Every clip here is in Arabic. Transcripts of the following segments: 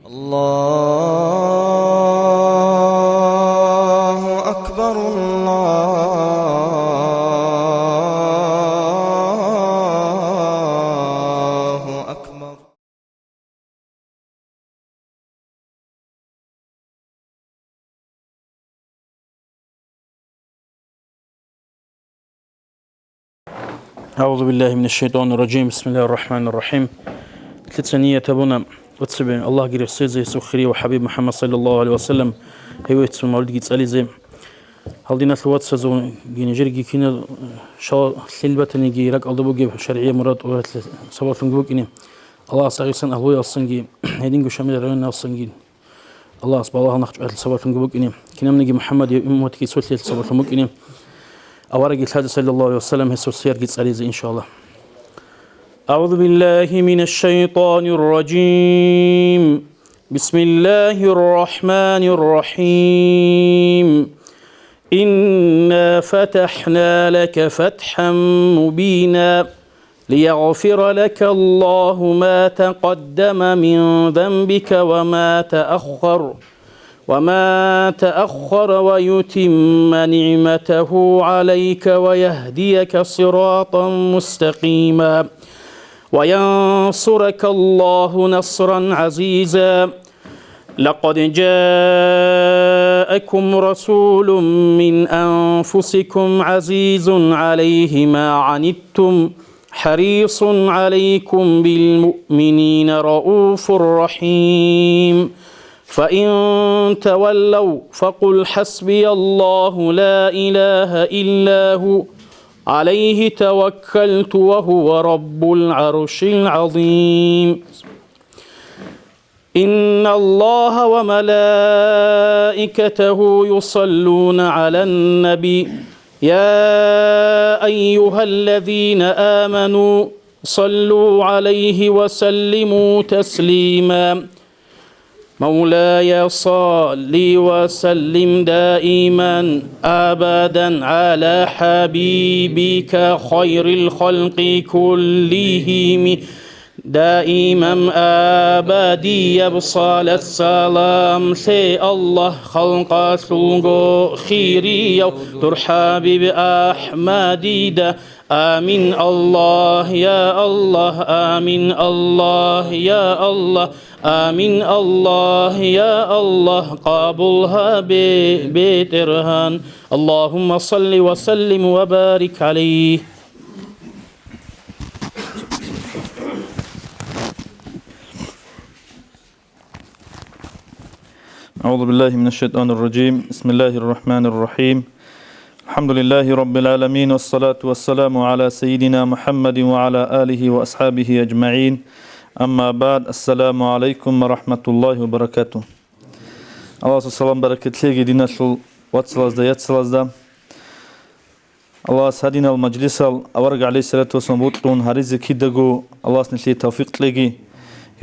الله أكبر الله أكبر. أعوذ بالله من الشيطان الرجيم. بسم الله الرحمن الرحيم. تلتسنية تبونا وتسبين الله جل سيزي سخري وحبيب محمد صلى الله عليه وسلم هيوت سمع ولد جيت علي زي هل دينا ثوات سزون جينجرجي كنا شا سلبتني جي رك الله بوجي شرعية مراد ورت صباح نجوك إني الله سعيسن أهوي الصنجي هيدين جشامل رأينا الصنجين الله سبحانه الله نخش أهل صباح نجوك إني كنا نجي محمد أمتك سوتي صباح نجوك إني أورج الحديث صلى الله عليه وسلم هسوسير جيت علي زي إن شاء الله. أعوذ بالله من الشيطان الرجيم. بسم الله الرحمن الرحيم. إنا فتحنا لك فتحا مبينا ليغفر لك الله ما تقدم من ذنبك وما تأخر ويتم نعمته عليك ويهديك صراطا مستقيما وينصرك الله نصرا عزيزا. لقد جاءكم رسول من أنفسكم عزيز عليه ما عنتم حريص عليكم بالمؤمنين رؤوف رحيم. فإن تولوا فقل حسبي الله لا إله إلا هو عليه توكلت وهو رب العرش العظيم. إن الله وملائكته يصلون على النبي يا أيها الذين آمنوا صلوا عليه وسلموا تسليما. مولاي صل وسلم دائما أبدا على حبيبك خير الخلق كلهم دائما أبدي يبصال السلام سي الله خلق سوغو خيري ترحب بأحمد دا آمين الله يا الله آمين الله يا الله آمين الله يا الله قابلها بترهان. اللهم صل وسلم وبارك عليه. أعوذ بالله من الشيطان الرجيم. بسم الله الرحمن الرحيم. الحمد لله رب العالمين والصلاة والسلام على سيدنا محمد وعلى آله وأصحابه أجمعين. أما بعد السلام عليكم ورحمة الله وبركاته. الله سلام بركة لي دينا شل واتسلازدا ياتسلازدا الله سهدينا المجلس أورج عليه الصلاة والسلام بوتون هريز كيدجو الله سنشي توفيق لي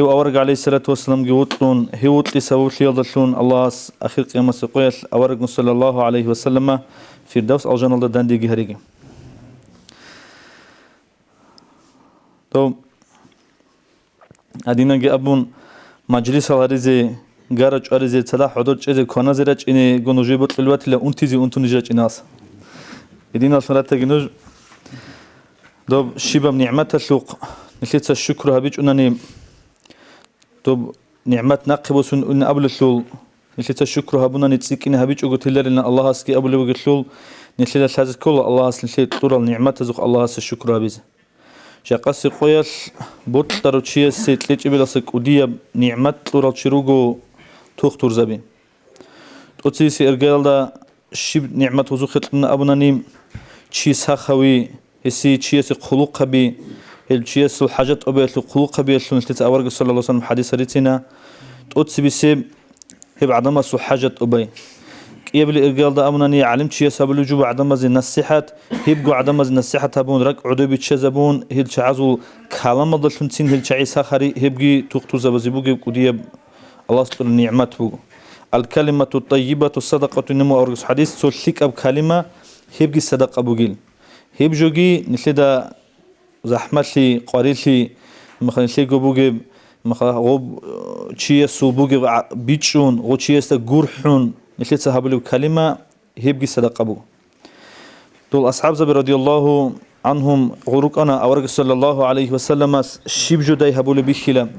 هو أورج عليه الصلاة والسلام جوتون هو تسوي يضلون الله أخير قيام السقيش أورج صلى الله عليه وسلم في الدوس أو جنال الدندي جهريجي. تو أدينا جي أبون مجلس هريزي جارج هريزي صلاح حدود شيء كنازرج إني جنوجيبت الوقت لا أنتيزي أنتونيجات الناس. أدينا صلاة جنوج دوب شباب نعمة السوق نسيت الشكر هبيج أنني دوب نعمة نقبوسن أن قبل الشول نسيت الشكر هبونا نتسكين هبيج أقول لنا الله أسكي قبل وجه الشول نسيت الحاجة كل الله نسيت طول النعمة تزق الله الشكر هبيز. شقص قياس بوت تروتشيا سيتليج بلاسك وديا نعمت طورال شروقو توختور زبين توتسي إرجال دا شيب نعمت وزوخت لنا أبونا نيم شيء سخوي هسي شيء خلق بي الشيء الحاجات أبي الخلق بي الشون تلت أورج صلى الله عليه وسلم حديث ريتنا توتسي بسيب هب عدم حاجات أبي يبلي إرجال دا أمناني علمت شيء سبب الوجوب عدم زين النصيحة هيبقوا عدم زين النصيحة هبون رك عدو بيتشزبون هيل شعزو كلام ضلشون تين هيل شعي سخري هيبقي تختو زبزبوجي وديب الله سبحانه النعمة بو الكلمة الطيبة الصدقة النمو أورجس حديث سولك أب كلمة هيبقي صدقة بوجيل هيبجوجي نسيدا زحمة لي قاري لي مخنسي جوبوجي مخ غوب چیه سوبوگ بیچون و چیه است گرحون نشید صحابه کلمه هبگی صدقه بو دول أصحاب زبر رضي الله عنهم غروق أنا أورق صلى الله عليه وسلم شيب جداي هبول بيخلا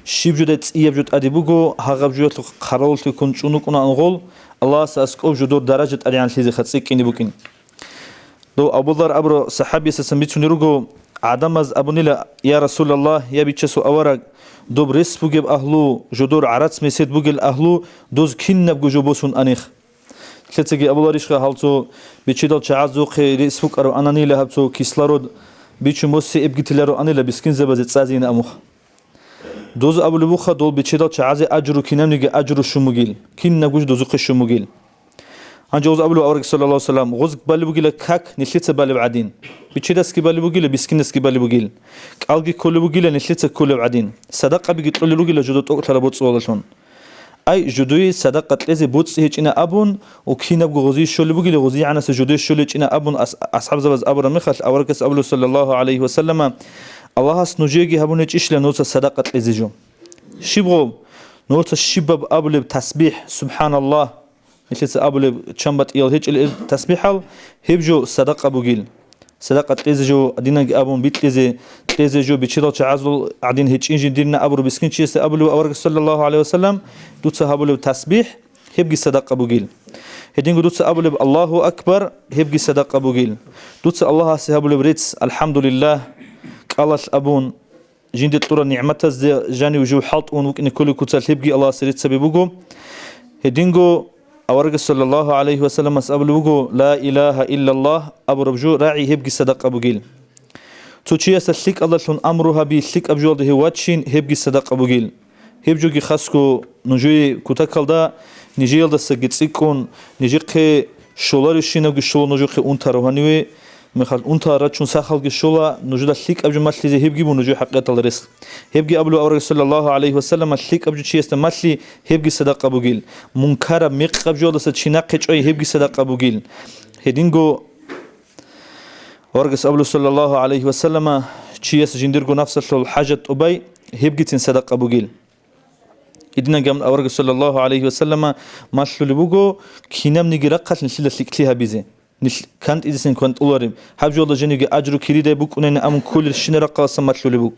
شيب جداي تسيب جد أديبوجو هغب جد خرول تكون شنوك أنا أنغول الله سأسكوب جدور درجة أريان شيء ختصيك إني بوكين دو أبو ذر أبرو صحابي سسميت نيروجو عدم از أبو نيلا يا رسول الله يا بيتشسو أورق دو بريس بوجب أهلو جدور عرض مسيد بوجل أهلو دوز كين نبجو جبوسون أنيخ Слецеги Абуларишха халцо бичидал чаазуқи рисфук аро ананиле хабцо кислород бичу моси эбгитилеро аниле бискин зебазе цазин амух доз абулубуха дол бичидал чаазе аджру кинамниге аджру шумугил кин нагуж дозуқи шумугил анжоз абулу аврак саллаллаху алейхи вассалам гозг балибугиле как нешлица балиб адин бичидаски балибугиле бискинески балибугил калги колибугиле нешлица колиб адин садақа бигитлулугиле жудот оqtara боцолашон أي جدوي صدقة لذي بوتس هيج إنا أبون وكينا بغوزي شول بقول غوزي عنا سجدوي شول إنا أبون أصحاب زبز أبرا مخل أوركس أبلو صلى الله عليه وسلم الله سنجيجي هبون إيش لنوت صدقة لذي جو شبغو نوت الشباب أبلو تسبيح سبحان الله مثل أبلو شنبت إيل هيج التسبيح هبجو صدقة بقول صدقة لذي جو أدينا أبون بيت لذي جو بيشيل تعزل عدين هيج إنجي دينا أبرو بسكين شيء أبلو أوركس صلى الله عليه وسلم دوتس هابلو تسبيح هبجي صدقة بقول هدينغو دوتس أبلو الله أكبر هبجي صدقة بقول دوتس الله سهابلو بريتس الحمد لله قالش أبون جند الطور نعمة جاني وجو حلط ونوك كل كتل هبجي الله سريت سببوجو هدينغو أورج صلى الله عليه وسلم أبلوجو لا إله إلا الله أبو ربجو راعي هبجي صدقة بقول توشيا سلك الله شون أمرها بسلك أبجو ده واتشين هبجي صدقة بقول هبجوجي خاسكو نجوي كتاكل دا نجيل دا سجتسيكون نجيك شولار الشينا وجشول نجوك أنت روحانيوي مخال أنت راتشون ساخل جشولا نجود الشيك أبجو مثلي زي هبجي بونجو حقيقة الرزق هبجي أبلو أورج صلى الله عليه وسلم الشيك أبجو شيء استمثلي هبجي صدقة بقول منكر ميق أبجو دا سشيناقش أي هبجي صدقة بقول هدينجو أورج أبلو صلى الله عليه وسلم شيء سجندرجو نفس الحاجة أبي هبجي تن صدقة بقول إدنا جام أورج صلى الله عليه وسلم ماشلو لبوجو كينام نيجي رقة نشيل سلكتها بيزه كانت إذا سن كنت أولارم حبجو الله جنيجي أجرو كريدة بوك ونين أمن كل الشين رقة سماشلو لبوج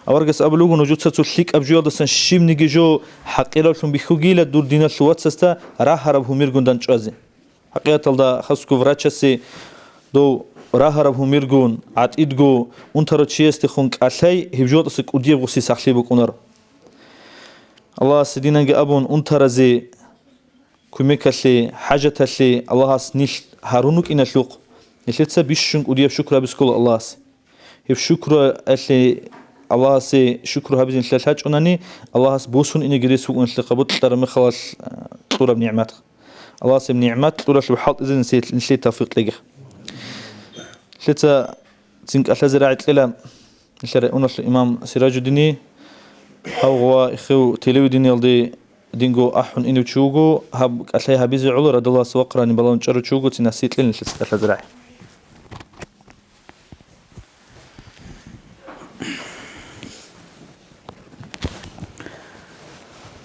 أورج أبلوجو نوجود ستسلك أبجو الله سن شيم نيجي جو حقيقة لهم بخوجيلة دور دينا شوات سستا راح هرب هميرجون دان شازي حقيقة الله خاصكو فراتشسي دو راح هرب هميرجون عتيدجو أنترو تشيست خونك أشي هبجو تسك أديب غسي سخلي بوك ونر الله سيدنا أبون أنترزي كمكلي حاجتلي الله سنيل هارونك إن الشوق نشلت بيشون ودياب شكر بسكول الله هب شكر اللي الله سي شكر هبزين شلحاج أناني الله بوسون إن جريس وإن شلقبط ترى مخلص طور بنعمات الله سي بنعمات طور شو حاط إذا نسيت نشلت توفيق لجه شلت تنك أشلزراعت إلى نشر أناس الإمام سراج الدين هو إخو تلويدين يلدي دينجو أحن إنو تشوجو هب أشياء هبيز علو رد الله سوقرا نبلون شر تشوجو تنسيت لين شلت أشلزراع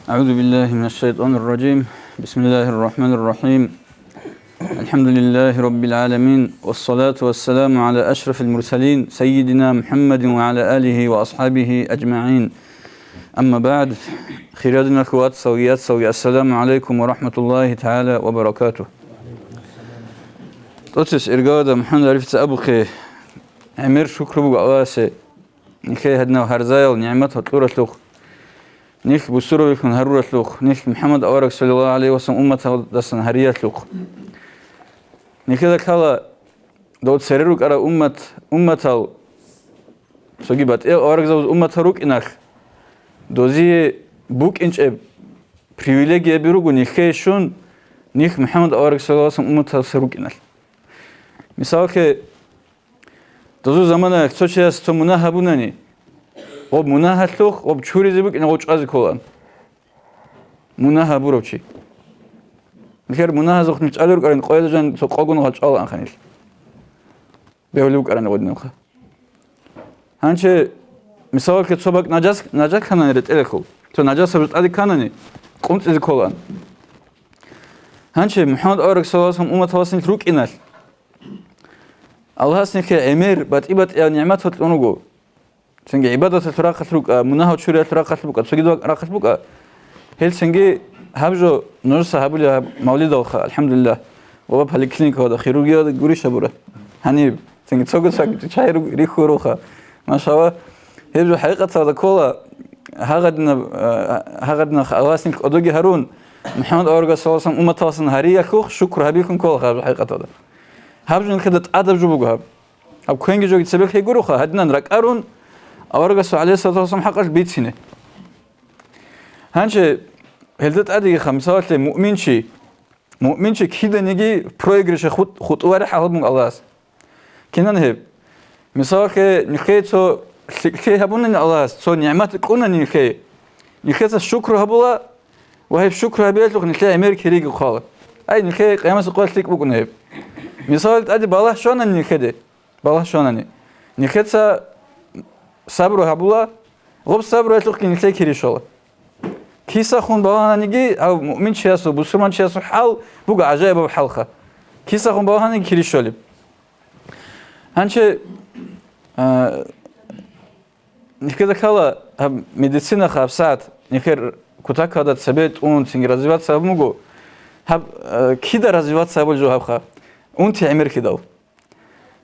أعوذ بالله من الشيطان الرجيم بسم الله الرحمن الرحيم الحمد لله رب العالمين والصلاة والسلام على أشرف المرسلين سيدنا محمد وعلى آله وأصحابه أجمعين أما بعد خيراتنا الأخوات سويات السلام عليكم ورحمة الله تعالى وبركاته توتس إرقادة محمد عرفت أبوخي عمير شكر بو أواسي نكي هدنا وهرزايل نعمتها طورة لوخ نيك بسرور لكم هرورة لوخ نيك محمد أورك صلى الله عليه وسلم أمته دسن هرية لوخ نيك ذا كلا دوت سريروك أرى أمته سوغيبات إيه أورك زوز أمته روك إناخ دوزي بوك إنش привилегия беругу нихе шун них Мухаммад أورك صلى الله عليه وسلم أمته سروك إناخ مثال كي دوزو زمانه كتوشي أستو مناها بوناني об мунахатлух об чуризибук ина очази колан мунаха буровчи михер мунаха зохни чалур карин qoyalajan so qogunu hachal anxanil бевлу каран годнуха анче мисал ке собак наjas кананре телекол تو نجاسة أدي كانني قمت إذا كلان هنشي محمد أورك صلى الله عليه وسلم أمة واسني تروك إنال الله سنك أمير بات نعمته تلونجو سنجي عبادة تراقة تروك مناهو شورية تراقة تروك تسجد راقة تروك هل سنجي هبجو نورسا هبولي مولد وخا الحمد لله وباب هالكلينيك هذا خيروغيا هذا قريش أبوره هنيب سنجي تسوق شاي ريخو روخا ما شاء الله هبجو حقيقة هذا كولا هغدنا خواسنك أدوجي هارون محمد أورجا صلى الله عليه وسلم أمة واسن هريا كوخ شكر هبيكم كولا خاب حقيقة هذا هبجو كده أدب جوبوجها أب كوينج جو يتسبق هي جروخا هدنا نرك أرون أورجا صلى الله عليه وسلم حقش بيت سنة هنشة هلدت أدي خمسات مؤمن شيء كده نيجي برويجرش خطوة حال من الله كنا نهب مثال نخيتو كي هبون الله سو نعمت كنا نخيت الشكر هبولا وهي الشكر هبيت لو نخي أمريكا ريج خالد أي نخي قيامة سقوط ليك بكون هب مثال أدي بالله شلون نخيده بالله شلون نخيت صبر هبولا غب صبر يطلق نخي كريشولا كيسا خون بالله نيجي أو مؤمن شياسو بسرمان شياسو حال بقى عجائب بحلقة كيسا خون بالله نيجي كريشولي هنشة نكذا كلا هم مدينة خابسات نكير كتاك هذا تثبت أون تنجي رزيفات سبب مجو هب كيدا رزيفات سبب الجو هب خا أنتي عمر كده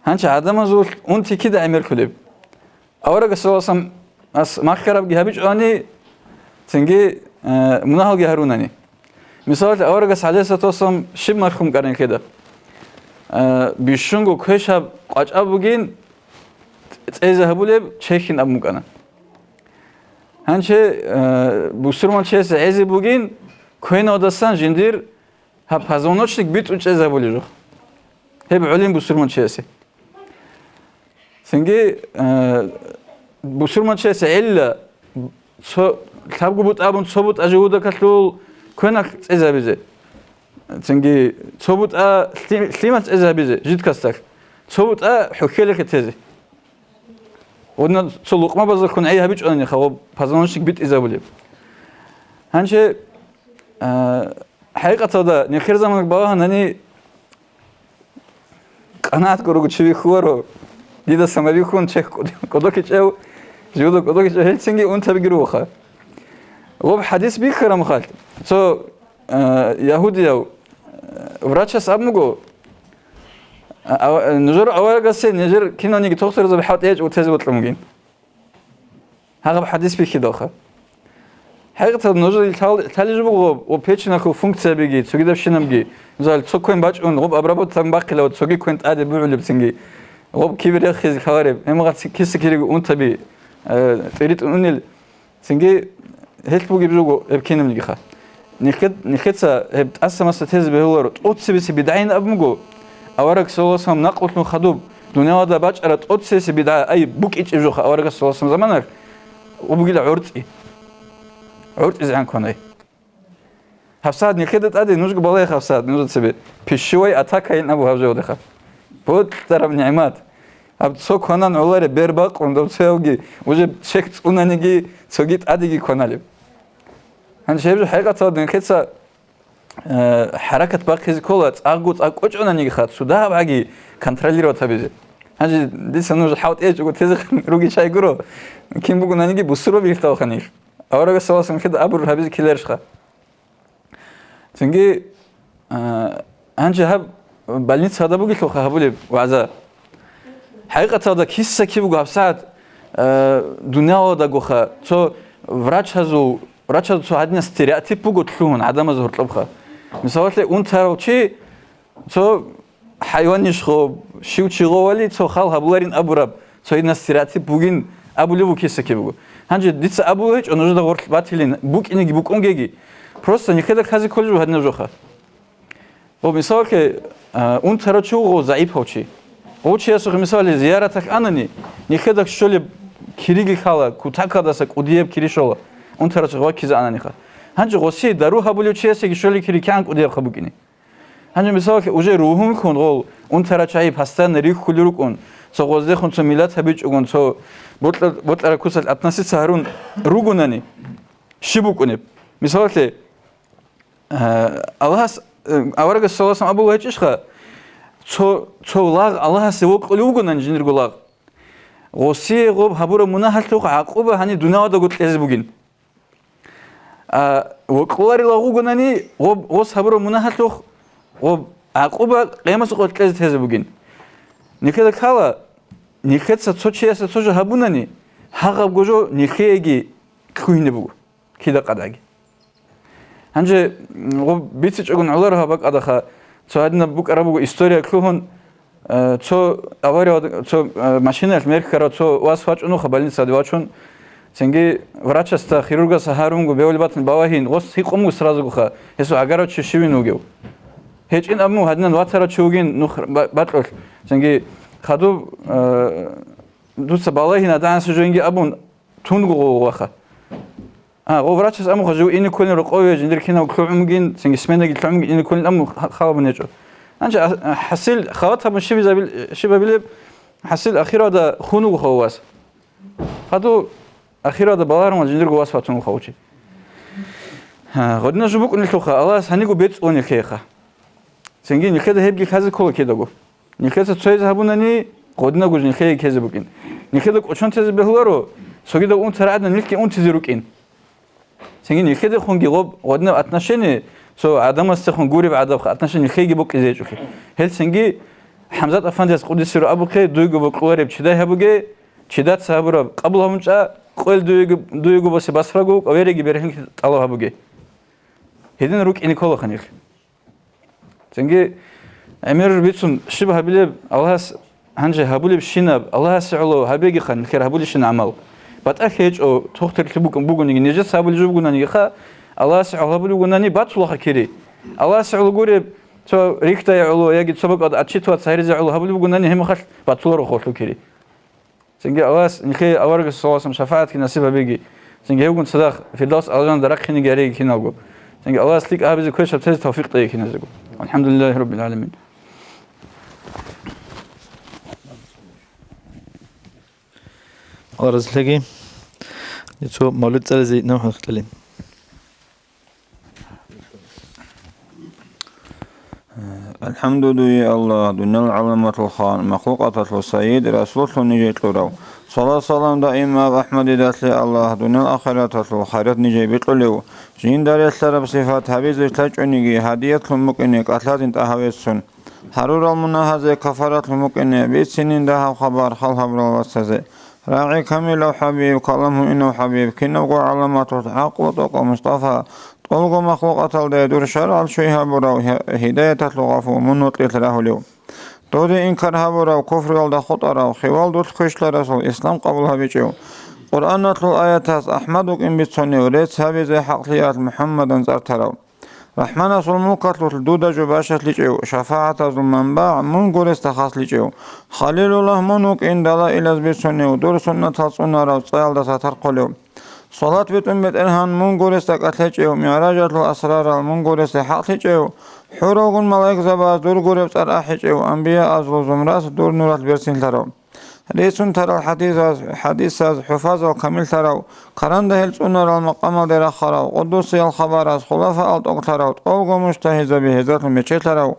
هنش عدم زول أنتي كده عمر كليب أورا قصة وصم ما خرب جهبيج أني تنجي مناهل جهرونني مثال أورا قصة عليه ستوصم شب مرخم كارن كده بيشونغو كهش هب قاج أبوجين إذا هبوليب شيخين أبو مكانا هنشة بسرمان شيء إذا بوجين كوين أودسان جندير هب هزونوش تك بيت وش إذا هبولي جو هب علم بسرمان شيء سنجي بسرمان شيء إلا تابو بوت أبون صوبت أجودا كتلول كوينك إذا بيزه سنجي صوبت سليمت إذا بيزه جد كستك صوبت حكيلك تزه ودنا سلوك ما بزر كون عيه هبيج أني خواب فزانوشك بيت إذا بولي هنشة حقيقة هذا نخير زمانك بقى هنني قناعت كروج شوي خوارو ديدا سمابي كون شيء كدوك يشوا جودو كدوك يشوا هل سنجي أنت بيجرو خا وب حديث بيكرم خالد سو يهودي أو وراتش أبمجو نجور أول قصة نجور كنا نيجي تخسر إذا بحاول إيش وتزود المجين هذا بحديث بيك داخل حقيقة نجور تالي جبوا وبيتشنا كو فونكسيا بيجي تسوي ده بشينا بيجي زال تسوكين باج أون غب أبرابو تنباق لو تسوي كوينت عادي بيعمل بسنجي غب كبير يخيز خوارب هم قد كيس كيري أون تبي تريد أونيل سنجي هيك بوجي بيجوا بكينم نيجي خا نخيت هب أسمع ستهز بهولر أوتسي بس بدعين أبمجو أورك سواسهم نقطة من خدوب دنيا هذا باج أرد أوتسي بدعة أي بوك إيش إجوخ أورك سواسهم زمانك وبقي له عرض إذا عن كوني هفساد نخدت أدي نوجك بالله هفساد نوجد سبي بشوي أتاكين أبو هفجو دخل بود ترى نعمات هب سو كونان على برباق وندم سوجي وجب شكت أنانيجي سوجيت أديجي كونالي هنشيبج حقيقة هذا نخدت حركة باقي كولات أقول أقول أنا نيجي خات سودها باقي كنتروليرو تبيجي هنجي دي سنوج حاوت إيش وقت تزخ روجي شاي جرو كم بقول أنا نيجي بسرو بيختار خنيش أورا قصة واسم كده أبو الهبيز كيلرش خا تنجي هنجي هب بالنيت هذا بقول له خابولي وعزا حقيقة هذا كيسة كي بقول هبسات دنيا هذا جوخا تو وراتش هزو تو عدنا ستيرياتيب بقول تلون عدم ظهور طبخة مثلاً أنت هروشي تو حيوان يشخو شيء شغوالي تو خال هبولارين أبورب تو هنا ستيرياتيب بقولين أبولي بكيسة كي بقول هنجي ديس أبو هيج أنا جدا غرت باتلين بوك إني بوك أنجي بروستا نكذا كذا كل جو هدنا جوخا ومثال ك أنت هروشي هو ضعيف هوشي هوشي أسوق مثال زيارتك أنني نكذا شولي كيريجي خالا كوتاكا داسك وديب كيريشولا أنت هروشي هو كذا أنني خا هنجي غسي دارو هبولي شيء شولي كيري كان وديب خبوكيني هنجي مثال ك وجه روحهم كون غول أنت هروشي باستان ريخ كل ركون سو غزده خون سو ميلاد هبيج أقول سو بطل كوسل أتناسي سهرون روجونني شبوكونب مثال الله أورج الصلاة أبو هجشخا تو لاغ الله سوق قلوبنا نجنر قلاغ غوسي غوب هبور مناهلتوق عقوبة هني دنيا دا قلت لزبوجين وقواري لاغوغناني غوس هبور مناهلتوق غوب عقوبة قيمة قلت لزبوجين نكذا كلا نكذا ستوشي ستوجه هبوناني هاغب جوجو نكيجي كوينه بو كذا قداجي هنجي غوب بيتش أقول علىها بق أدخا تو هادنا بوك أرابو إستوريا كلهن تو أوري تو ماشينة الميركرا تو واسفاج إنه خبالين سادواتشون سنجي وراتشستا خيروغا سهارون جو بيول باتن باواهين غوس هيك أمو سرازو خا هسو أجارات شيوين وجو هيج إن أمو هادنا واترا شوجين نخ باتروش سنجي خدو دوست باواهين أدان سجوينجي أبون تونغو واخا غوفراتشس أمو خجو إني كل رقوي جندر كنا وكلعمجين سنج سمينا قلت عمج إني كل أمو خاب نجوا أنجا حسيل خواتها من شبه بلب حسيل أخيرا دا خونو خواس هادو أخيرا دا بالارم جندر خواس فاتون خوتشي غدنا جبوك نلتوخا الله سنيجو بيت أوني كيخا سنجي نكذا هبجي كذا كل كذا جو نكذا تسوي ذهبونني غدنا جوج نخيل كذا بوكين نكذا كأشان تزي بهلارو سويدا أون ترعدنا نلكي أون تزيروكين سنجي نكذا خونجي غب غدنا أتناشني سو عدم استخون جوري بعدها أتناشني نخيل بوك إزاي شوكي هل سنجي حمزة أفندي قدس سيرو أبوكي دويجو بقوارب شداه هبوكي شدات سابورا قبلها منشأ قل دويجو بس بسرقو أويرجي برهن الله هبوكي هيدين روك إني كله خنيك سنجي أمير بيتون شبه بلي الله هنجي هبولي بشيناب الله سعلو هبيجي خن خير هبولي شين عمل بتأكيد أو تختار تبوكم بوجوني نجس هبولي جوجوني خا الله سعلو هبولي جوني باتلو خكيري الله سعلو قريب تو ريكتا يعلو يجي سبق أتشيتوا تسيرز يعلو هبولي جوني هم خش باتلو روخلو كيري سنجي الله نخي أورج الصلاة شفاعت كنصيبها بيجي سنجي يوجد صدق في الدرس أرجان درك خني جاري كناقو سنجي الله سليك أبيز كل شيء بتجد توفيق طيب كنازقو الحمد لله رب العالمين الله رزقك يتو مولد زي نوح الخلين الحمد لله الله دون العلمة الخان مخلوقة السيد رسول نجيت له صلاة سلام دائما أحمد داتلي الله دون الآخرة الخيرات نجيبت له جين دار السلام صفات حبيز تجوني هدية المكنة قتلات انتهاويسون حرور المناهزة كفارات المكنة بيت سنين ده خبر خلها بالوسطة راعي كامل وحبيب كلامه إنه حبيب كنوع علامات عقوة مصطفى طلق مخلوقات الدور شرع شيها براو هداية الغفو من نطلت له اليوم تودي إنكارها براو كفر والد خطراو خوال دوت كشل رسول إسلام قبلها بيجيو قرآن نطلو آيات أحمدك إن بيتسوني وريت سابي زي حقليات محمد زرتراو رحمن أصل ملكة الدودة جباشة لجيو شفاعة المنبع من قول استخاص لجيو خليل الله منوك إن دلائل بيتسوني ودور سنة الصنة راو صيال دسا ترقليو صلاة بيتون بيت إلهان من قول استقات لجيو معراجة الأسرار من قول استحاق لجيو حروق الملايك زباز دور قول بسر أحجيو أنبياء أزل زمراس دور نورات بيرسين تراو ليسون ترى الحديث حفاظ وكامل تراو قران ده السنر المقام دير خراو قدوس الخبر از خلفاء الطق تراو اوغو مجتهز به ذات مچ تراو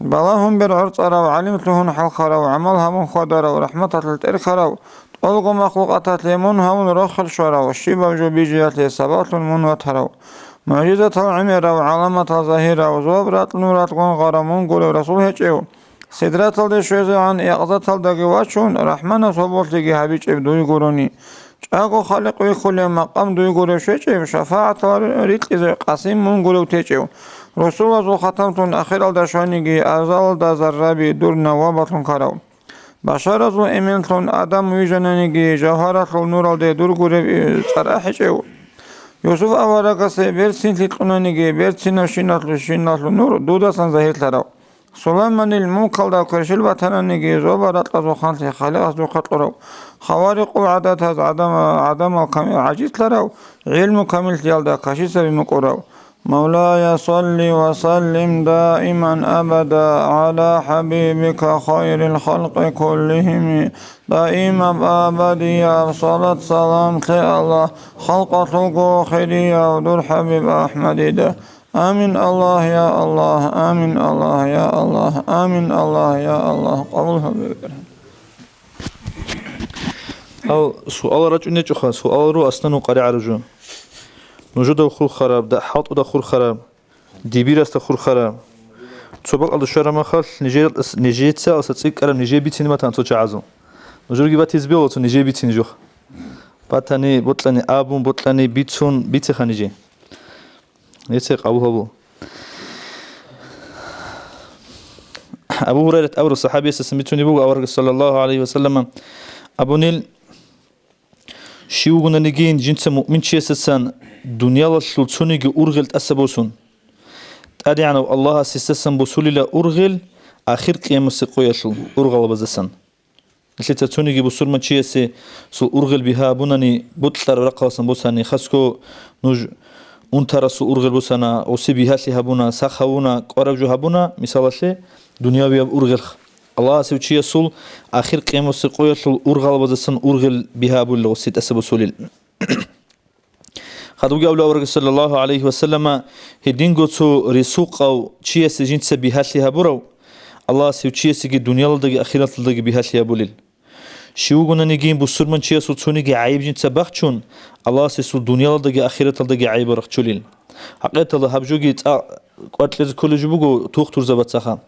بلاهم بالعرض تراو علمت لهن حل خراو عملها من خدر ورحمة التر خراو اوغو مخلوقات لمن هم رخل شراو الشيب جو بيجيات لسبات من وتراو معجزة العمر وعلامة الظاهرة وزوبرات نورات غرامون قول رسول هجيو سدرات الدشوز عن يقظة الدقواشون رحمن صبوت لجي هبيج ابدوي قروني جاكو خالق ويخل مقام دوي قرو شيء شفاعة ريت إذا قاسم من قلو تيجيو رسول الله ختمتون أخير الدشوانيجي أزال دزربي دور نوابتون كراو بشارة إمنتون آدم ويجنانيجي جوهرة النور الدي دور قرب صراحيجيو يوسف أورقسي بيرسين تلقنانيجي بيرسين وشينات النور دودا سنزهيت لراو سليمان الموكل دا كرشل باتنانيجي زوبرات لازو خانتي خالق أزدو قطلرو خوارق وعدات هز عدم عجيز لراو علم كامل تيال دا كشيسة بمقراو مولاي صل وسلم دائما أبدا على حبيبك خير الخلق كلهم دائما أبديا صلاة سلام الله خلقتك خيريا ودر حبيب أحمد ده آمين الله يا الله آمين الله يا الله آمين الله يا الله قبولها بك. أو سؤال رجل نجخا سؤال رو أصلا نقرأ رجل نوجد خور خراب ده حاط ده خور خراب ديبير است خور خراب صباح على الشارع ما خال نجيت ساعة ستسيك أرم نجيب بيتين ما تنتو تعزو نجور جبت يزبيه وتو نجيب بيتين جوخ باتني بطلني أبون بطلني بيتون بيت خنيجي يسيق أبو هريرة أور الصحابي سميتوني بو أورق صلى الله عليه وسلم أبو نيل شيوغنا نجين جنس مؤمن شيسسان دنيا للسلطوني أورغل أسبوسون تادي عنو الله سيسسن بوسولي لا أورغل آخر قيام سقويشل أورغل بزسن مثل تتوني بوسور من شيسي سو أورغل بها بونني بطلر رقاصن بوساني خسكو نوج أنترسو أورغل بوسانا أوسي بها هبونا سخونا قربجو هبونا مثالشي دنيا بيا أورغل الله سوتشي يسول آخر قيام سقويشل أورغل بزسن أورغل بها بول وسيت أسبوسولي خدوجي أولى ورق صلى الله عليه وسلم هدينغو تو رسوق أو شيء سجين سبيهاتلي هبورو الله سوتشي سجي الدنيا لدقي أخيرا لدقي بيهاتلي هبوليل شيوغنا نجين بسر من شيء سوتوني عيب جين سباخشون الله سيسو الدنيا لدقي أخيرا لدقي عيب رخشوليل حقيقة الله هبجوجي قلت لز كل جبوجو توختور زبط سخا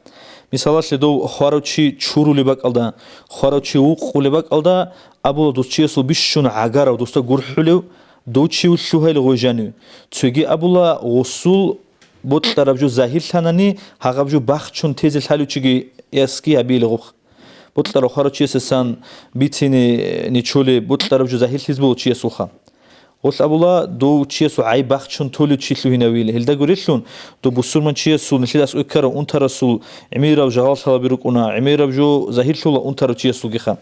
مثالش لدو خواروچی چورو لباك ألدا خواروچی وق لباك ألدا أبو دوستشي سو بيشون عجارة دوستا غرحلو دوچی و شوهل غوجانو تسوگی ابولا غسول بود طرفجو ظاهر ثانانی هاقبجو بخشون تیز الحالو چیگی اسکی ابیل غخ بود طرف خارو چیه سان بیتینی نیچولی بود طرفجو ظاهر تیز بود چیه سوخا غسل ابولا دو چیه سو عی بخشون طولو چیلو هنویله هلدا گوریشون دو بسور من چیه سو نشید از اوکر اون ترسول عمیرا و جهال شلا بیروکونا عمیرا جو ظاهر شلا اون ترو چیه سو گیخا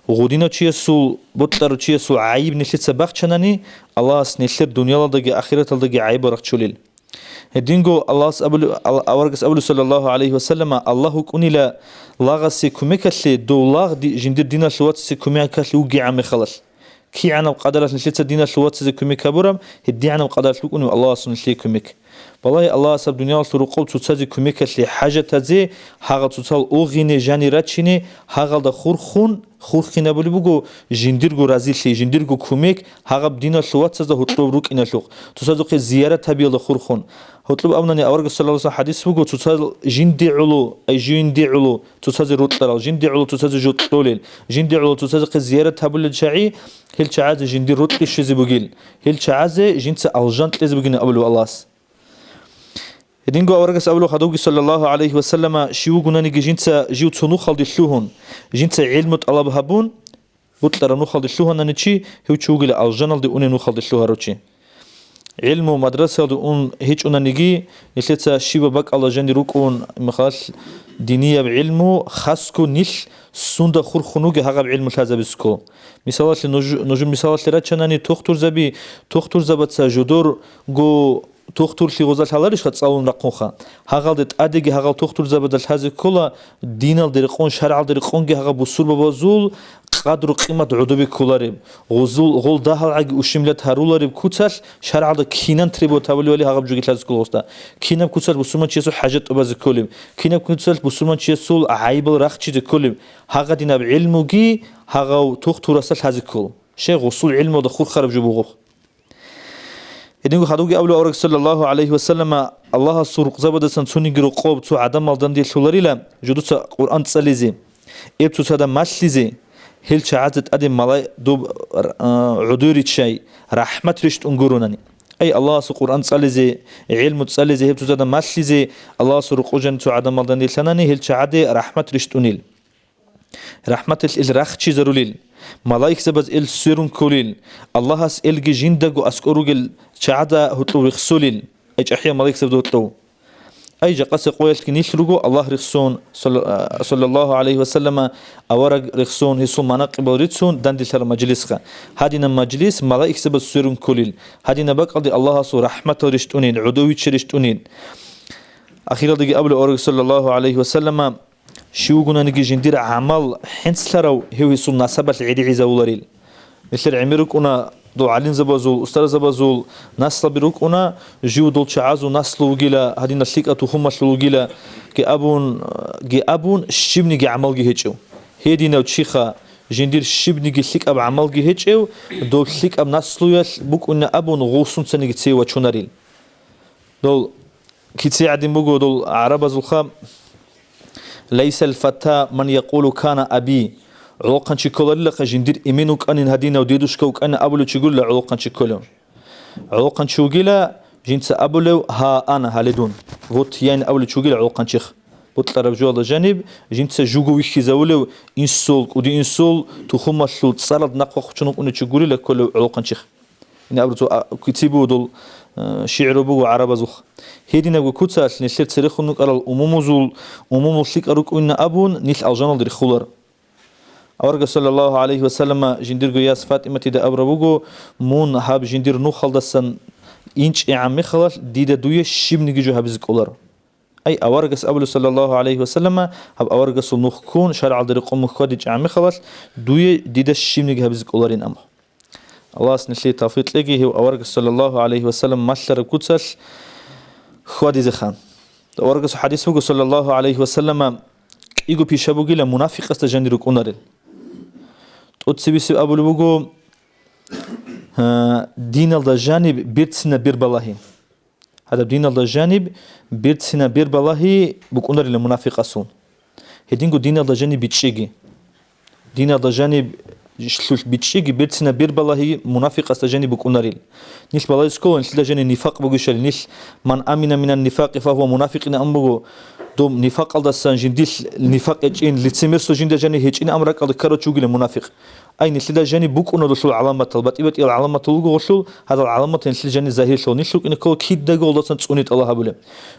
غودينا تشيسو بطلر تشيسو عيب نشيت سباق چناني الله سنشر دنيا لدغي اخرت لدغي عيب رخچوليل هدينغو الله اورغس ابو صلى الله عليه وسلم الله كونيلا لاغسي كوميكلي دولاغ دي جندر دينا شوات سي كوميكلي وغي عم خلص كي عنا قدرت نشيت دينا شوات سي كوميكابورم هدي عنا قدرت لكون الله سنشلي كوميك والله الله سب دنيا سرقول تتصدي كوميكلي حاجه تزي حاجه تتصل اوغيني جاني راتشيني حاجه د خورخينه بولي بوغو جنديرغو رازيلي جنديرغو كوميك حاجه بدينا شوات سز هوتلو روكينا شوق تصدق زياره تبيل خورخون هوتلو امنني اورغ صلى الله عليه وسلم حديث بوغو تصل جندي علو اي جندي علو تصل روتلال جندي علو تصل جوتلول جندي علو تصدق زياره تبل شعي هل شعاز جندي روتلي شزي بوغيل هل شعاز جنس الجنت لز بوغين ابلو الله هدينغو أورجس أولو خدوجي صلى الله عليه وسلم شيوغنا نيجي جنسا جيو تسونو خالد الشوهن جنسا علم طلب هبون بطلر نو خالد الشوهن نتشي هو تشوغي لألجنال دي أوني نو خالد الشوهن روتشي علم ومدرسة دي أون هيج أونا نيجي يسلتسا شيبا باك الله جاني روكون مخاص دينية بعلمه خاصكو نيش سوندا خور خنوغي هاغا بعلم الهذا بسكو مثالات نجم مثالات لراتشاناني توختور زبي توختور زبتسا جدور جو توختور شي غزال حالارش خد صاون رقونخا هاغالدت اديگي هاغال توختور زبدل حاز كولا دينال درقون شرع درقونگي هاغا بوسور بابازول قدر قيمة عدوبي كولاريب غزول غول داهل عقي وشملت هارولاريب كوتال شرع دا كينان تريبو تاولي ولي هاغا بجوغي تلاز كول غستا كينام كوتال بسورمان چيسو حاجت أباز كوليب كينام كوتال بسورمان چيسو عايبل رخشي دي كوليب هاغا دينا بعلموغي هاغا توختور أسال حاز كول شي غصول علمو دا خور خرب جبوغوخ هدينغو خدوجي أولو أورك صلى الله عليه وسلم الله سرق زبدة سنتوني جرو قوب تو عدم مالدان دي شولاريلا جدوس قرآن تساليزي إبتو سادا ماشليزي هل شعازت أدم ملاي دوب عدوري تشاي رحمة رشت انقروناني أي الله سو قرآن تساليزي علم تساليزي هبتو سادا ماشليزي الله سرق وجن تو عدم مالدان دي شاناني هل شعادي رحمة رشت انيل رحمة الرخشي زروليل ملايك زبز سيرون كوليل الله اس الجي جندق واسكوروجل شعدا هتلو رخسوليل اج احيا ملايك زبد هتلو أي جقص قويل كنيش رجو الله رخصون صلى الله عليه وسلم أورق رخصون هسون مناقب وريتسون دندل تر مجلسها هادينا مجلس ملائكة سبب سيرون كليل هادينا بقى الله سو رحمة رشتونين عدوي رشتونين أخيرا دقي أبو أورق صلى الله عليه وسلم شو قلنا نجي جندير عمل حنسلرو هو هسون نسبة العيد عزاولاريل مثل عمرك أنا دو علين زبازول أستاذ زبازول نسل بروك أنا جو دول شعازو نسل وجيلا هذه نسلك أتوهم نسل وجيلا كأبون شبني كعمل جهتشو هذه نوتشيخة جندير شبني كسلك أب عمل جهتشو دول سلك أب نسلويش بوك أن أبون غوصون سنة تسوي وشوناريل دول كتير عدين بوجو دول عرب زلخا ليس الفتى من يقول كان أبي علاقة شكل لك جندير إيمانك أن هدينا وديدوش كوك أنا أبلو تقول له علاقة شكله علاقة شوجيلا جنس أبلو ها أنا هالدون فوت يعني أبلو شوجيلا علاقة شيخ بطل رجوا على جانب جنس جوجو ويشي زاولو إنسول ودي إنسول تخم السول صارت نقوى خشنوك أن تقول لك كل علاقة شيخ إن أبلو كتبوا دول شعر بو عرب زخ هيدينا وكتسال نسيت سرخنك على الأمم زول أمم الشيك أروك أن أبون نيل الجنال در خلر أورج صلى الله عليه وسلم جندير جياس فاطمة تدا أبربوجو مون هاب جندير نو خلدسن إنش إعمى خلاص ديدا دوية شيب نيجي هابزك أولر أي أورج أبو صلى الله عليه وسلم هاب أورج صل كون شرع الدرق مخادج إعمى خلاص دوية ديدا شيب نيجي هابزك أولرين أمه الله سنشلي توفيق لقي هو أورج صلى الله عليه وسلم مشتر كوتسش خوادي زخان أورج حديث هو صلى الله عليه وسلم يجو بيشابوجي لمنافق استجندير كونارل أتسبيس أبو لبوجو دين الله جانب بيرتسنا بير بالله هذا دين الله جانب بيرتسنا بير بالله بكونر المنافق أصون هدينكو دين الله جانب بيتشيجي دين الله جانب بيتشيجي بيرتسنا بير بالله منافق استجانب بكونريل نيش بالله سكون نيش لجانب نفاق بقولشل نيش من أمن من النفاق فهو منافق نأمبو دوم نفاق على السنجين ديش النفاق إجين لتسمير سجين دجاني هيج إن أمرك على كارو تشوجي المنافق أي نسل دجاني بوك أنو رسول علامة طلبت إبت إلى علامة طلقو رسول هذا العلامة نسل دجاني ظاهر شو نسلك إن كل كيد دجول دصن تسونيت الله هبله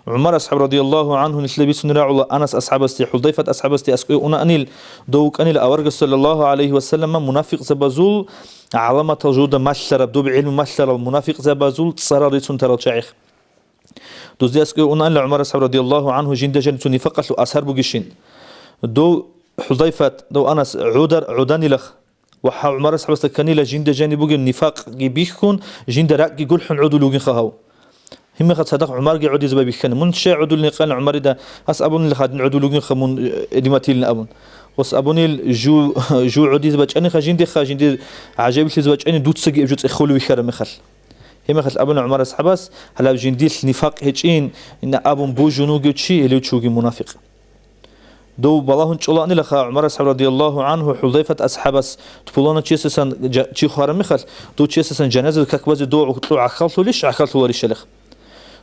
عمر أصحاب رضي الله عنه نسل بيسون راعوا أنس أصحاب استي حذيفة أصحاب استي أسقي أنا أنيل دوك أنيل أورج صلى الله عليه وسلم منافق زبازول علامة الجودة مشترب دوب علم مشترب المنافق زبازول صراريتون ترى شيخ دوز ديسك أنا أن عمر أصحاب رضي الله عنه جند جنت نفقش أسهر بقشين دو حذيفة دو أنس عوداني لخ وح عمر أصحاب استكني لجند جاني بقول نفاق جبيخون جند رأي يقول حن عدو لوجين خهاو هم قد صدق عمر جي عدي زباي بيخن من شيء عدو اللي قال عمر ده أس أبون اللي خد عدو لوجين خمون إدماتيل أبون وس أبوني جو عدي زباي أنا خجند عجيب اللي زباي أنا دوت سجي بجوت إخولي بيخرم مخل هم خل أبونا عمر أصحابس هلا بجنديل نفاق هجين إن أبون بوجنو جوتشي اللي تشوجي منافق دو بالله شلون لخا عمر أصحاب رضي الله عنه حذيفة أصحابس تقولون تشيسسن تشي خارم خل دو تشيسسن جنازة ككبز دو وطلع عخلتو ليش عخلتو وريش لخ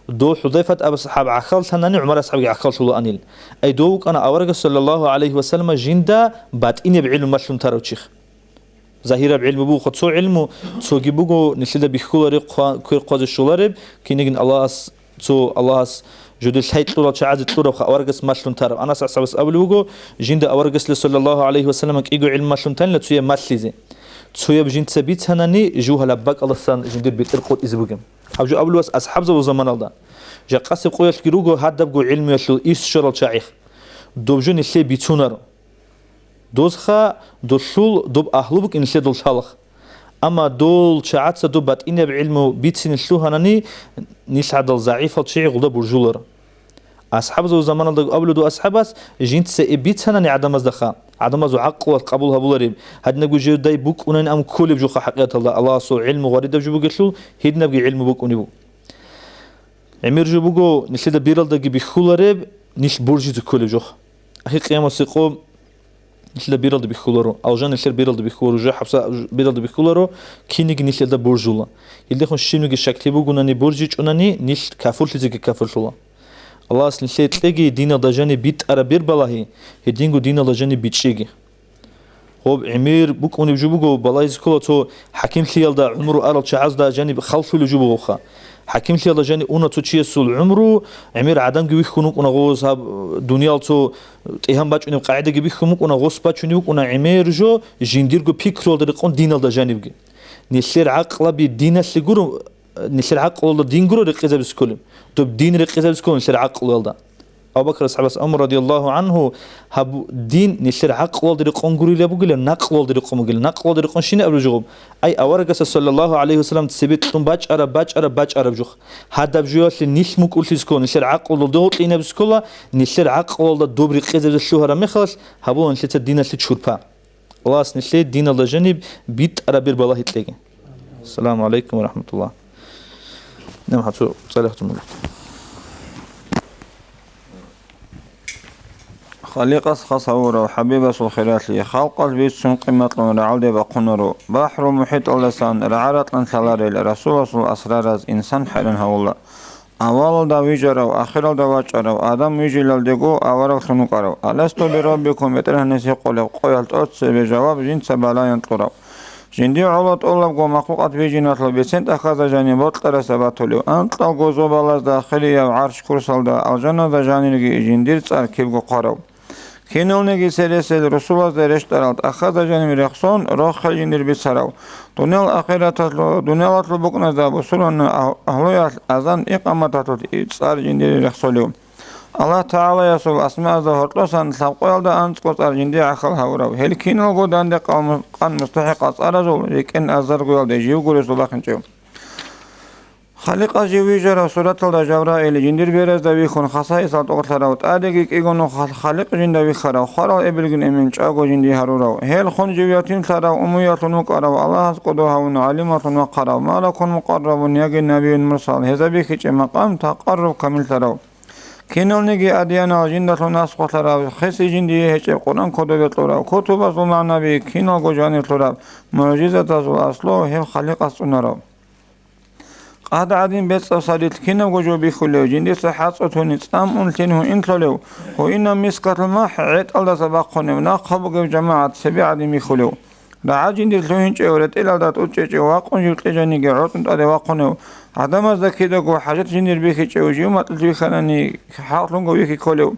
دو حذيفة أبو صحاب عخلت هناني عمر أصحاب عخلتو أنيل أي دوك أنا أورج صلى الله عليه وسلم جندا بعد إني بعلم مشلون تروتشيخ ظاهرة بعلم بو خد سو علمه سو جيبوجو نسيدا بيخولاري كير قاز الشولارب كينيجن الله جودل هيت طول شعاد طول بخ أورجس مشلون ترى أنا سأسبس أبلوجو جند أورجس صلى الله عليه وسلم كيجو علم مشلون تان لتسوي مشليزه تسوي بجند سبيت هناني جو هلا بق الله سان جند بيترقط إزبوجم أبجو أبلوس أصحاب زو زمان الله جا قصب قويل كيروجو هذا بقو علم يشلو إيش شرال شايخ دوبجون اللي بيتونر دوزخا دوشول دوب أهلوبك إن شدول شالخ أما دول شعات دوبات إني بعلمه بيتسين الشوهانني نسعد الضعيف الشيء غدا برجولر أصحاب زو زمان قبل دو أصحابس جنت سيبيتسنا عدم أصدقاء عدم أزو عقل وقبولها بولريب هاد نجو جو داي بوك ونن أم كل بجو حقيقة الله سو علم وغريد بجو بقشلو هيد نبغي علم بوك ونبو عمير جو بقو نسيد بيرل دقي بخولريب نش برجي كل بجو أخي قيام السقوم نسل بيرلد بيخولرو أوجان نسل بيرلد بيخولرو جو حبسا بيرلد بيخولرو كينيج نسل ده برجولا يلدي خون شيمنيج شكلي بوغوناني برجيج أناني نسل كافول تزيج كافول شولا الله أصل نسل تلاقي دينا دجاني بيت أربير بلاهي هدينجو دينا دجاني بيتشيجي هو عمير بوك ونبجو بوغو بلايز كولا تو حكيم خيال دا عمرو أرل شعاز دا جاني خلفو لجو بوغوخا حكيم لي الله جاني أنا تشي سول عمره عمير عدم جبيه خنوك أنا غوص هاب دنيا تو إيهم باش أنا قاعدة جبيه خنوك أنا غوص باش أنا عمير جو جندير جو بيكرول درقون دين الله جاني نسير عقل بالدين اللي جرو نسير عقل الله دين جرو رقيزة بسكولم طب دين رقيزة بسكولم نسير عقل الله أبو بكر الصحابة أمر رضي الله عنه هب دين نسير عقل الله درقون جرو اللي بقول نقل الله درقون مقول نقل الله درقون شين أبو جوب أي أورجس صلى الله عليه وسلم تثبت تم باج أرب جوخ هذا بجوال نيش مقول تسكون نسير عقل الله دوت لينا بسكولا نسير عقل الله دوب رقيزة بسلوها رمخلص هبو نسيت الدين اللي تشوربها الله نسيت دين الله جانب بيت أربير بالله يتلاقي السلام عليكم ورحمة الله. نعم حتى صالحتم. خليقة خصورة وحبيبة الخيرات لي خلق البيت سن قيمة لنا عالدي بقنرو بحر محيط اللسان رعارت لن ثلاري الرسول صلى الأسرار إنسان حيرن هولا أول دا ويجرو آخر دا واجرو آدم ويجي للدقو أورق سنقرو ألستو بربكم يتره نسي قولو قويلت أتس بجواب جنس بالا ينطقرو جندي علت الله جو مخلوقات بيجينات لبسنت أخذ جانبات لرسباتولو أنت لو زوبالاز داخلي أو عرش كرسال دا الجنة دا جانيرجي جندير تار كيف قارو كينول نجي سلسل رسول الله درش ترالت أخذ جانب رخصون راخل جندير بسراو دنيا الآخرة دنيا الطلبكنا دا بسرون أهليات أذان إقامة تار جندير رخصولو الله تعالى يسوع أسماء ظهرت لسان تقول ده أنت قص أرجندي عقل هورو هل كينو قدان ده قام مستحق أرزول لكن أزر قول ده جيو قول رسول الله خلق جيوي جرى سورة الجبرائيل جندير بيرز ده بيخون خصائص التقطراوت أديك إيجونو خلق جند بيخرا خرا إبلغن إمن شاقو جندي هرورو هل خون جيوياتين ثرا أميات مقرب الله قدوها ونعلمات مقرب ما لكم مقرب يجي النبي المرسل هذا بيخش مقام تقرب كامل ثرا كينول نجي أديانا جندة الناس قطرا خسي جندي هيك القرآن كتب تلورا كتب زمان النبي كينول جواني تلورا معجزة زو أصله هي خلق السنرا قاد عدين بيت صادت كينول جو بيخلو جندي صحات أتونيت أم أنتنه إنتلو هو إن مسكت الماء عيد الله سبقنا وناقب جماعة سبع عدين بيخلو راجين دي لهين أورد إلى ذات أوتشي واقون يلقجاني جعوت أدي واقونه عدم ذكي دعو حاجات جنير بيكي أوجي وما تلبي خلاني حاطلون جو بيكي كله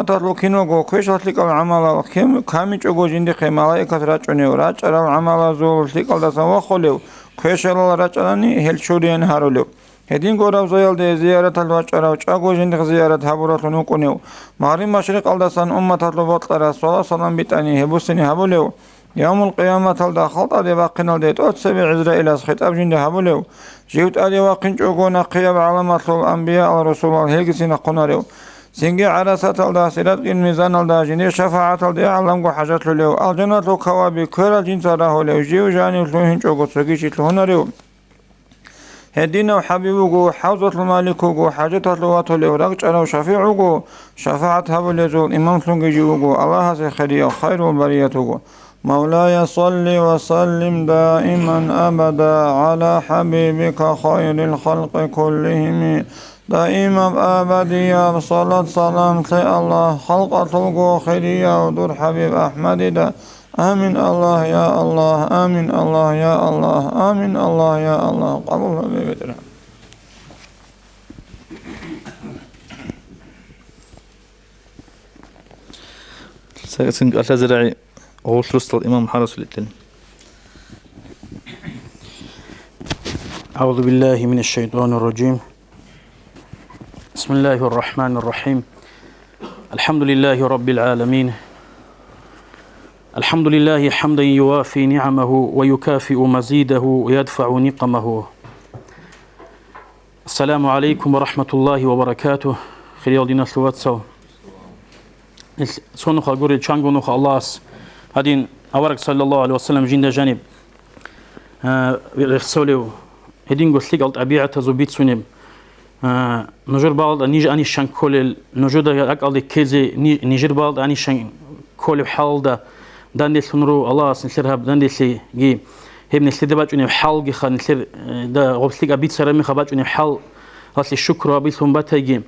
تطلو كينو جو كويش تلك العمل كامي جو جندي ملائكة راجعني وراج على العمل زول تلك الدسم وخلو كويش الله راجعني هل شوريان هارولو هدين قرب زيال دي زيارة الواجرة وجاكو جندق زيارة هبورات نوكونيو مغرب مشرق الدسان تطلو بطلرة صلى الله عليه وسلم بيتاني هبوسني هبوليو يوم القيامة الداخل أدي باقنا الديت أتسبع عزرائيل أسخط أبجين دهبوليو جيوت أدي واقن جوغونا قياب علامات الأنبياء الرسول الهيجسين قناريو سنجي عرسات الداسرات الميزان الداجيني شفاعة الدي علمكو حاجات لليو الجنة الكوابي كل الجنس راهو ليو جيو جاني لهين جوغو سوكيشي لهناريو هدينا وحبيبو حوزة المالكو حاجات لواتو ليو رقج شفيعو شفاعة هبوليزو إمام سنجي جيوغو الله سيخريو خير وبريتو مولاي صل وسلم دائما أبدا على حبيبك خير الخلق كلهم دائما أبديا صلاة سلام الله خلقة الخيرية ودور حبيب أحمد دا آمين الله يا الله آمين الله يا الله آمين الله يا الله قبول بيتنا سيسنق أتزرعي وصلت الإمام حرس للتن. أعوذ بالله من الشيطان الرجيم. بسم الله الرحمن الرحيم. الحمد لله رب العالمين. الحمد لله حمدا يوافي نعمه ويكافئ مزيده ويدفع نقمه. السلام عليكم ورحمة الله وبركاته. خير دينا سلواتسو. سونخ أقول تشانغونخ الله هادين أورك صلى الله عليه وسلم جند جانب رسوليو هدين قلت لك قلت أبيعة زبيت سنيم نجر بعض نيجي أني شان كل نجر ده أقل كذا نجر بعض أني شان كل حال ده داندي سنرو الله سنسرها داندي سي جي هي بنسلي ده بتجوني حال جي خان نسر ده قلت لك أبيت سرمي خبتجوني حال هسي الشكر أبيتهم بتجي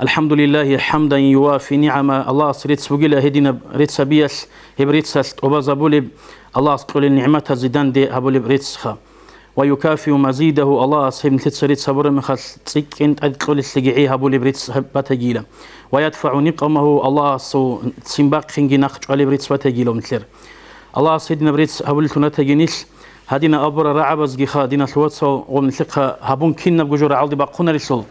الحمد لله حمدا يوافي نعمة الله سريت سوجيل هدينا ريت سبيس هبريت سست وبزابولي الله سقول النعمة زيدان دي أبولي بريت سخا ويكافئ مزيده الله سهم تسريت صبر مخل تسكين أدخل السجعي هبول بريتس بتجيله ويدفع نقمه الله سو سنباق خنجي نخج على بريتس بتجيله مثل الله سيدنا بريتس هبول تنتجنيس هدينا أبرا رعبز جخا دينا ثواتسو ومنثقها هبون كنا بجور عالدي باقونا رسول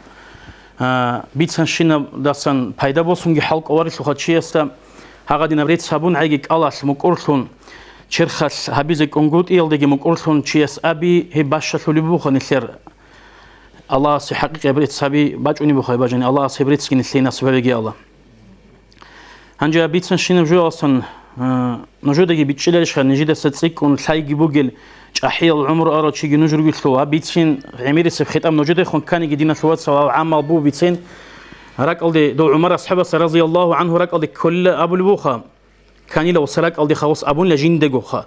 بيتسن شنا داسن بايدا بوسونجي حلق أورث وخدشي استا هذا دينا بريتس هبون عيجك الله سمك أرثون شرخس هبيزك أنجود إيلدي مك أرثون شيس أبي هي باشا ثلبوخ نثير الله سحقيق بريتس هبي باجوني بخاي باجني الله سبريتس كن الثينا سببيجي الله هنجا بيتسن شنا جو أصلا نجودة بيتشيلش نجيد ستسيك ونتلاقي بوجل أحيال العمر أراد شيء نجور قلتوا بيتين عمير سبخيت أم نجودة خن كان يجدينا ثوات سواء عام أبو بيتين ركال دو عمر أصحابه رضي الله عنه ركال كل أبو البوخا كان لو سرق الدي خواص أبون لجين دجوخا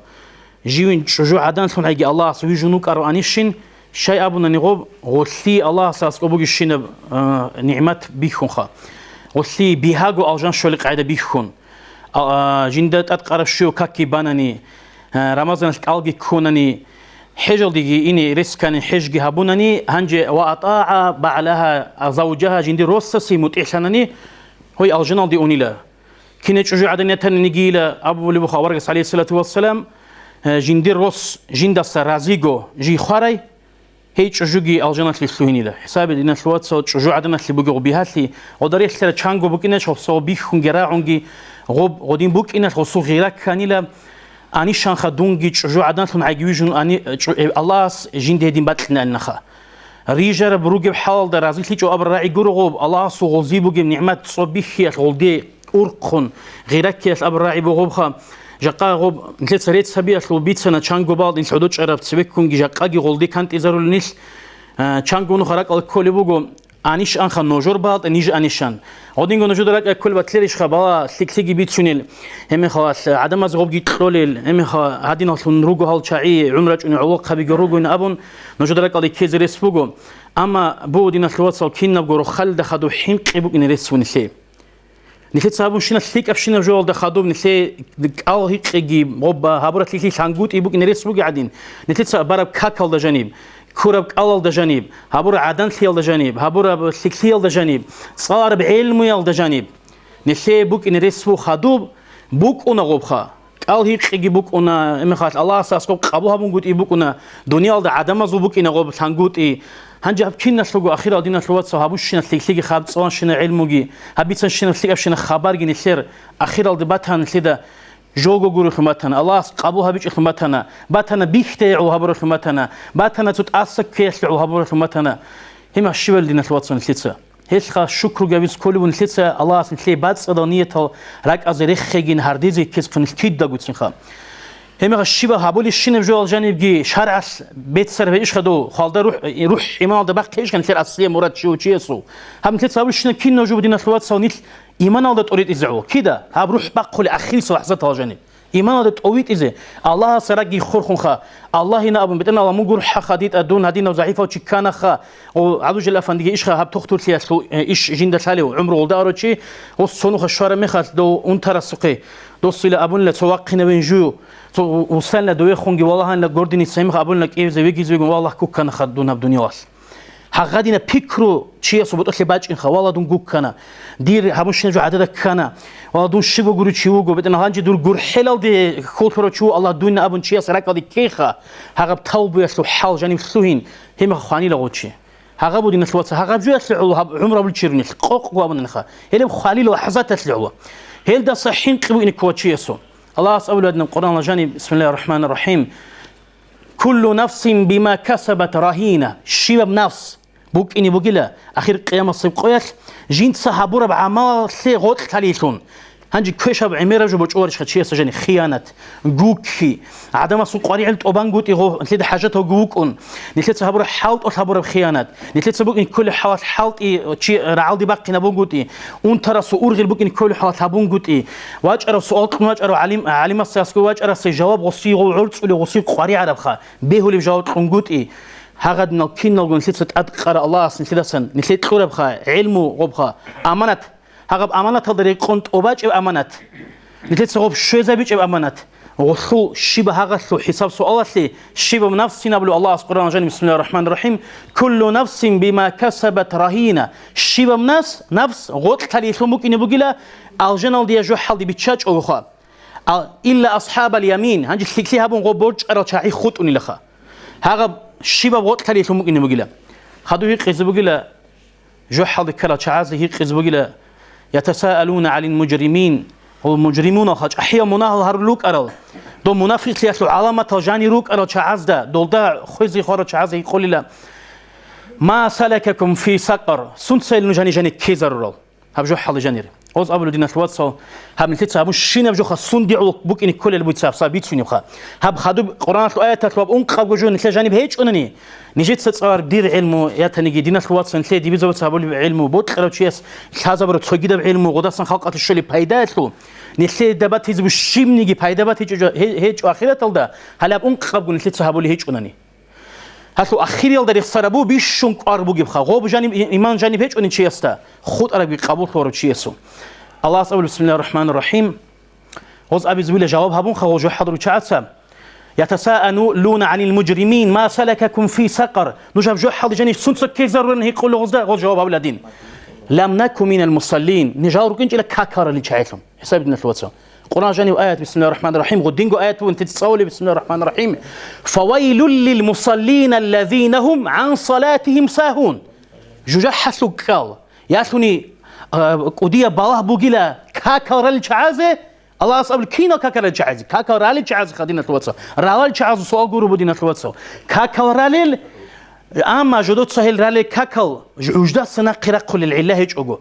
جيوين شجوع عدن ثم هيجي الله سوي جنوك أروانيشين شيء أبونا نغوب غثي الله ساس أبوج الشين نعمت بيخون خا غثي بيهاجو ألجان شولق عدا بيخون جندات أتقرب شو كاكي بانني رمضان الكالجي كونني حجل ديجي إني ريسكان حجي هبونني هنجي وأطاع بعلها زوجها جندي روسسي متعشانني هو الجنال دي أونيلا كنا تشجع عدنيا تنجيلا أبو اللي بخارج عليه الصلاة والسلام جندي روس جندا سرازيجو جي خاري هي تشجعي الجنال في السوينيلا حساب دينا شوات صوت تشجع عدنا في بوجو بيهاتي وداري خسر تشانجو بكينا شو صو بيخون جراعونجي غوب غدين بوكينا شو صو غيرك كانيلا أني شان خدونجي تشجع عدنا ثم عجيوجن أني الله جندي هدين باتلنا النخا ريجر بروج بحال درازي تيجو أبر راعي جروب الله سو غزي بوجي نعمة صبيحية غلدي أرقن غيرك يا أبر راعي بغوبخا جاقا غوب مثل سريت سبيع لو بيت سنة تشانجو بعض إن سعودش عرب تسبكون جاقا جي غلدي كانت إزارو الناس تشانجو نخرج الكل بوجو أنيش أنخ نوجر بعض نيج أنيشان عودين قلنا جودرك الكل بتليش خبلا سلكسي بيت سنيل هم خلاص عدم أزغب جيت خلول هم هادين أصلا نروجو هالشعي عمرك إن عوق خبي جروجو إن أبون نجودرك على كيزريس بوجو أما بودين الثوات صالكين بجرو خلد خدو حين قبوك إن ريس ونسي نسيت صابون شنا سليك أبشنا جوال دخادو نسي أو هيك جيب غبا هبرت لي شانجوت يبوك إن ريس بوجي عدين نسيت صابرب كاكل ده جانب كورب أول ده جانب هبور عدن ثيال ده جانب هبور سكسيال ده جانب صار بعلم يال ده جانب نسي بوك إن ريس بو خادوب بوك أنا غبخا أو هيك جيب بوك أنا إمخات الله أساس كوب قبوها بنقول يبوك أنا دنيا ده عدم زوبوك إن غب شانجوت هنجي هبكينا سلوجو أخيرا دينا سلوات صهابوش شنا سليك خاب صوان شنا علموجي هبيتن شنا سليك أبشنا خبر جيني سير أخيرا دبتهن سيدا جوجو جورو خمتنا الله قابوها بيج خمتنا باتنا بيختيعوا هبرو خمتنا باتنا تتأسك كيسعوا هبرو خمتنا هما الشبل دينا سلوات صن سلسة هيسخا شكر جابيز كله ونسلسة الله سلسة بعد صدانيته راك أزريخ خيجين هرديزي كيس فن كيد دعوت سنخا هم الشبه هابولي الشين بجوال جانب جي شارع بيت سر بيش خدو خالد روح إيمان ده بقى كيش كان سير أصلي مراد شو تشيسو هم مثل هابولي الشين كين نوجو بدينا سلوات صونيل إيمان ده تريد إزعو كده هبروح بقى لأخير لحظة هالجانب إيمان ده تقويت إزاي الله سرقي خور خنخا الله هنا أبو بدنا الله مجور حخديت أدون هدينا وزعيفة وشكانا خا وعدو جل أفندي إيش خا هب تختار سياسو إيش جند سالي وعمره ولده أروتشي والصنوخ الشارع مخات دو أنتر السقي دوصي لأبون لتوقينا بنجو وصلنا دوي خونجي والله أنا جوردني سامخ أبون لك إيه زوجي زوجي والله كوكنا خدونا بدنيا واس حقادينا بيكرو شيء صبوت أصلي باج إن خوالله دون كوكنا دير همش نجوا عدد كنا والله دون شبو جرو شيوجو بدنا هنجي دور جور حلال دي خلطرو شو الله دونا أبون شيء سرق هذه كيخة هقب توبة يسلو حال جاني سوين هم خواني لغوتشي هقبوا دينا سوات هقب جو يسلو عمره بالشرنيس قوق وابن نخا هلم خالي لحظات يسلو هل ده صحين قبوا إنك واتشي يسو الله أسأل أدنى القرآن الجاني بسم الله الرحمن الرحيم كل نفس بما كسبت رهينة شباب نفس بوك إني بقولها أخير قيام الصبقيات جين صحابورة بعمال سي غوت تليسون هنجي كشاب عميرة جو بتشورش خدشية سجني خيانة جوكي عدم سقاري علت أبان جوت إغو نسيت حاجته جوكون نسيت صحابورة حالت أو صحابورة بخيانات نسيت سبوك إن كل حالات حالت شيء رعالدي باقي نبون جوتي وان ترى سؤور غير بوك إن كل حالات هبون جوتي واجر سؤال واجر علم السياسة واجر سجواب غصي وعرض ولا غصي قاري عرب خا به اللي بجاوب خنجوتي هاقد نلقين نلقون نسيت أتقرأ الله نسيت سن نسيت خرب خا علمه غبخا أمانة هاقب أمانة هذا كنت أباج أمانة نسيت سقوب شو زبيج أمانة غثو شبه هغثو حساب سؤالتي شبه نفسي نبلو الله القرآن جاني بسم الله الرحمن الرحيم كل نفس بما كسبت رهينة شبه نفس غط تاريخ ممكن يبقى الجنال دي جحال دي بتشاج أوخا إلا أصحاب اليمين هنجي تكلي هبون غبرج أرجعي خطوني لخا هذا شبه غط تاريخ ممكن يبقى خدو هيك يبقى جحال دي كلا شعاز هيك يبقى يتساءلون عن المجرمين والمجرمون خاج أحيا مناهل هرلوك أرل دو منافق ليسلو علامة جاني روك أرل شعاز دا دول دا خوزي خورج شعاز يقول لا ما سلككم في سقر سنسل جاني كيزر رول هب جو حال جانير اوز ابلو دينا الواتساب هب نتيت هب شينا بجو خصون ديعو بوك ان كل اللي بيتصاب صابيت شنو خا هب خدو قران الايات تطلب ان قبو جو نتلا جانب هيج انني نجيت تصور دير علمو يا تنجي دينا الواتساب نتلا دي بيزو تصابو علمو بوت قرو تشيس حساب رو تسوغي دب علمو غداسن خلقات الشلي بايداتلو نتلا دبات هيز بشيم نيجي بايدابات هيج اخرت الدا هلا ان قبو نتلا تصابو هيج انني هاتو أخير يلدر يخسربو بيشون قاربو جبخا غوب جانب إيمان جانب هيج أني شيستا خود أربي قبول ثورو شيسو الله سبحانه بسم الله الرحمن الرحيم غوز أبي زويل جواب هبون خواجو حضروا شعاتسا يتساءلون عن المجرمين ما سلككم في سقر نجاب جو حضر جانب سنسك كيزرون هي قول غوز غوز جواب هبو لدين لم نكن من المصلين نجاورو كنج إلى كاكار اللي شعيتهم حساب دينا الواتساب قرآن جاني آيات بسم الله الرحمن الرحيم غدينجو آيات وانت تتصولي بسم الله الرحمن الرحيم فويل للمصلين الذين هم عن صلاتهم ساهون جوجا حسو كال ياسوني قدية بالله بوغيلا كاكار الشعازة الله أصاب الكينا كاكار الشعازة كاكار الشعازة خدينا الواتساب رال الشعازة سؤال قرو بدينا الواتساب كاكار أما جدود سهل رالي كاكل وجدات سنة قراء للعله هيج أجو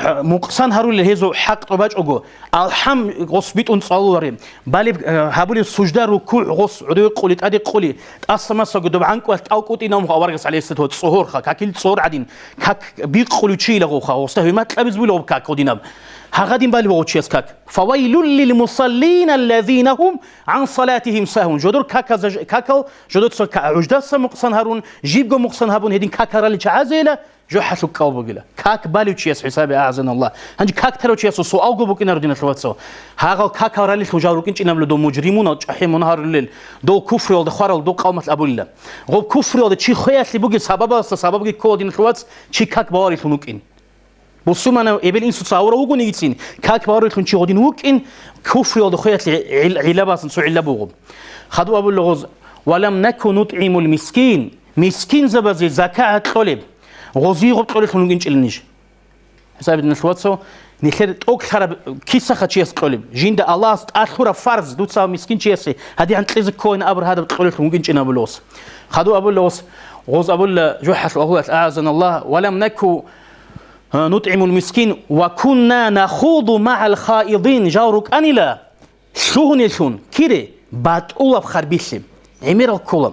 مقصان هارو اللي هيزو حق طباج أجو الحم غصبيت أنصالوري بالي هابولي سجدة ركوع غص عدو قولي تأدي قولي أصلا سجدوا عنك وأوقات إنهم خوارجس عليه ستة صهور خا كاكيل صور عدين كاك بيقولوا شيء لغو خا وستهي ما تلبس بيلو كاك وديناب هغادين بالي وغوتشيس كاك فويل للمصلين الذين هم عن صلاتهم ساهون جدور كاكل جدور عجدة مقصان هارون جيبقوا مقصان هابون هدين كاكرا اللي تعازيلا جو حسو كاو بقيلا كاك بالي وتشيس حسابي أعزن الله هنجي كاك ترى وتشيس سؤال قبوك إن ردينا الواتساب هاغل كاكرا اللي تجاورك إنش إنهم لدو مجرمون وجحيم نهار الليل دو كفر ولا خارل دو قومة أبو الله غو كفر ولا شيء خياس اللي بقي سبب كودين الواتس شيء كاك بواري تنوكين بصوا أنا قبل إنسو تصور وقولي يجين كاك بواري تنشي غادين وكين كفر ولا خياس علباس نسوي علبوهم خدوا أبو اللغز ولم نكن نطعم المسكين مسكين زبزي زكاة طلب غزي غب طلب تنوكين تلنيش حساب النسواتسو نخير أكثر كيسة خشيس طلب جند الله أخر فرض دوت سام مسكين شيسي هذه عن تلزق كون أبر هذا طلب تنوكين تنابلوس خدوا أبو اللغز غز أبو جوحة الله أعزنا الله ولم نكن نطعم المسكين وكنا نخوض مع الخائضين جاورك أنيلا شون يشون كيري بعد الله بخربيسي عمير الكولا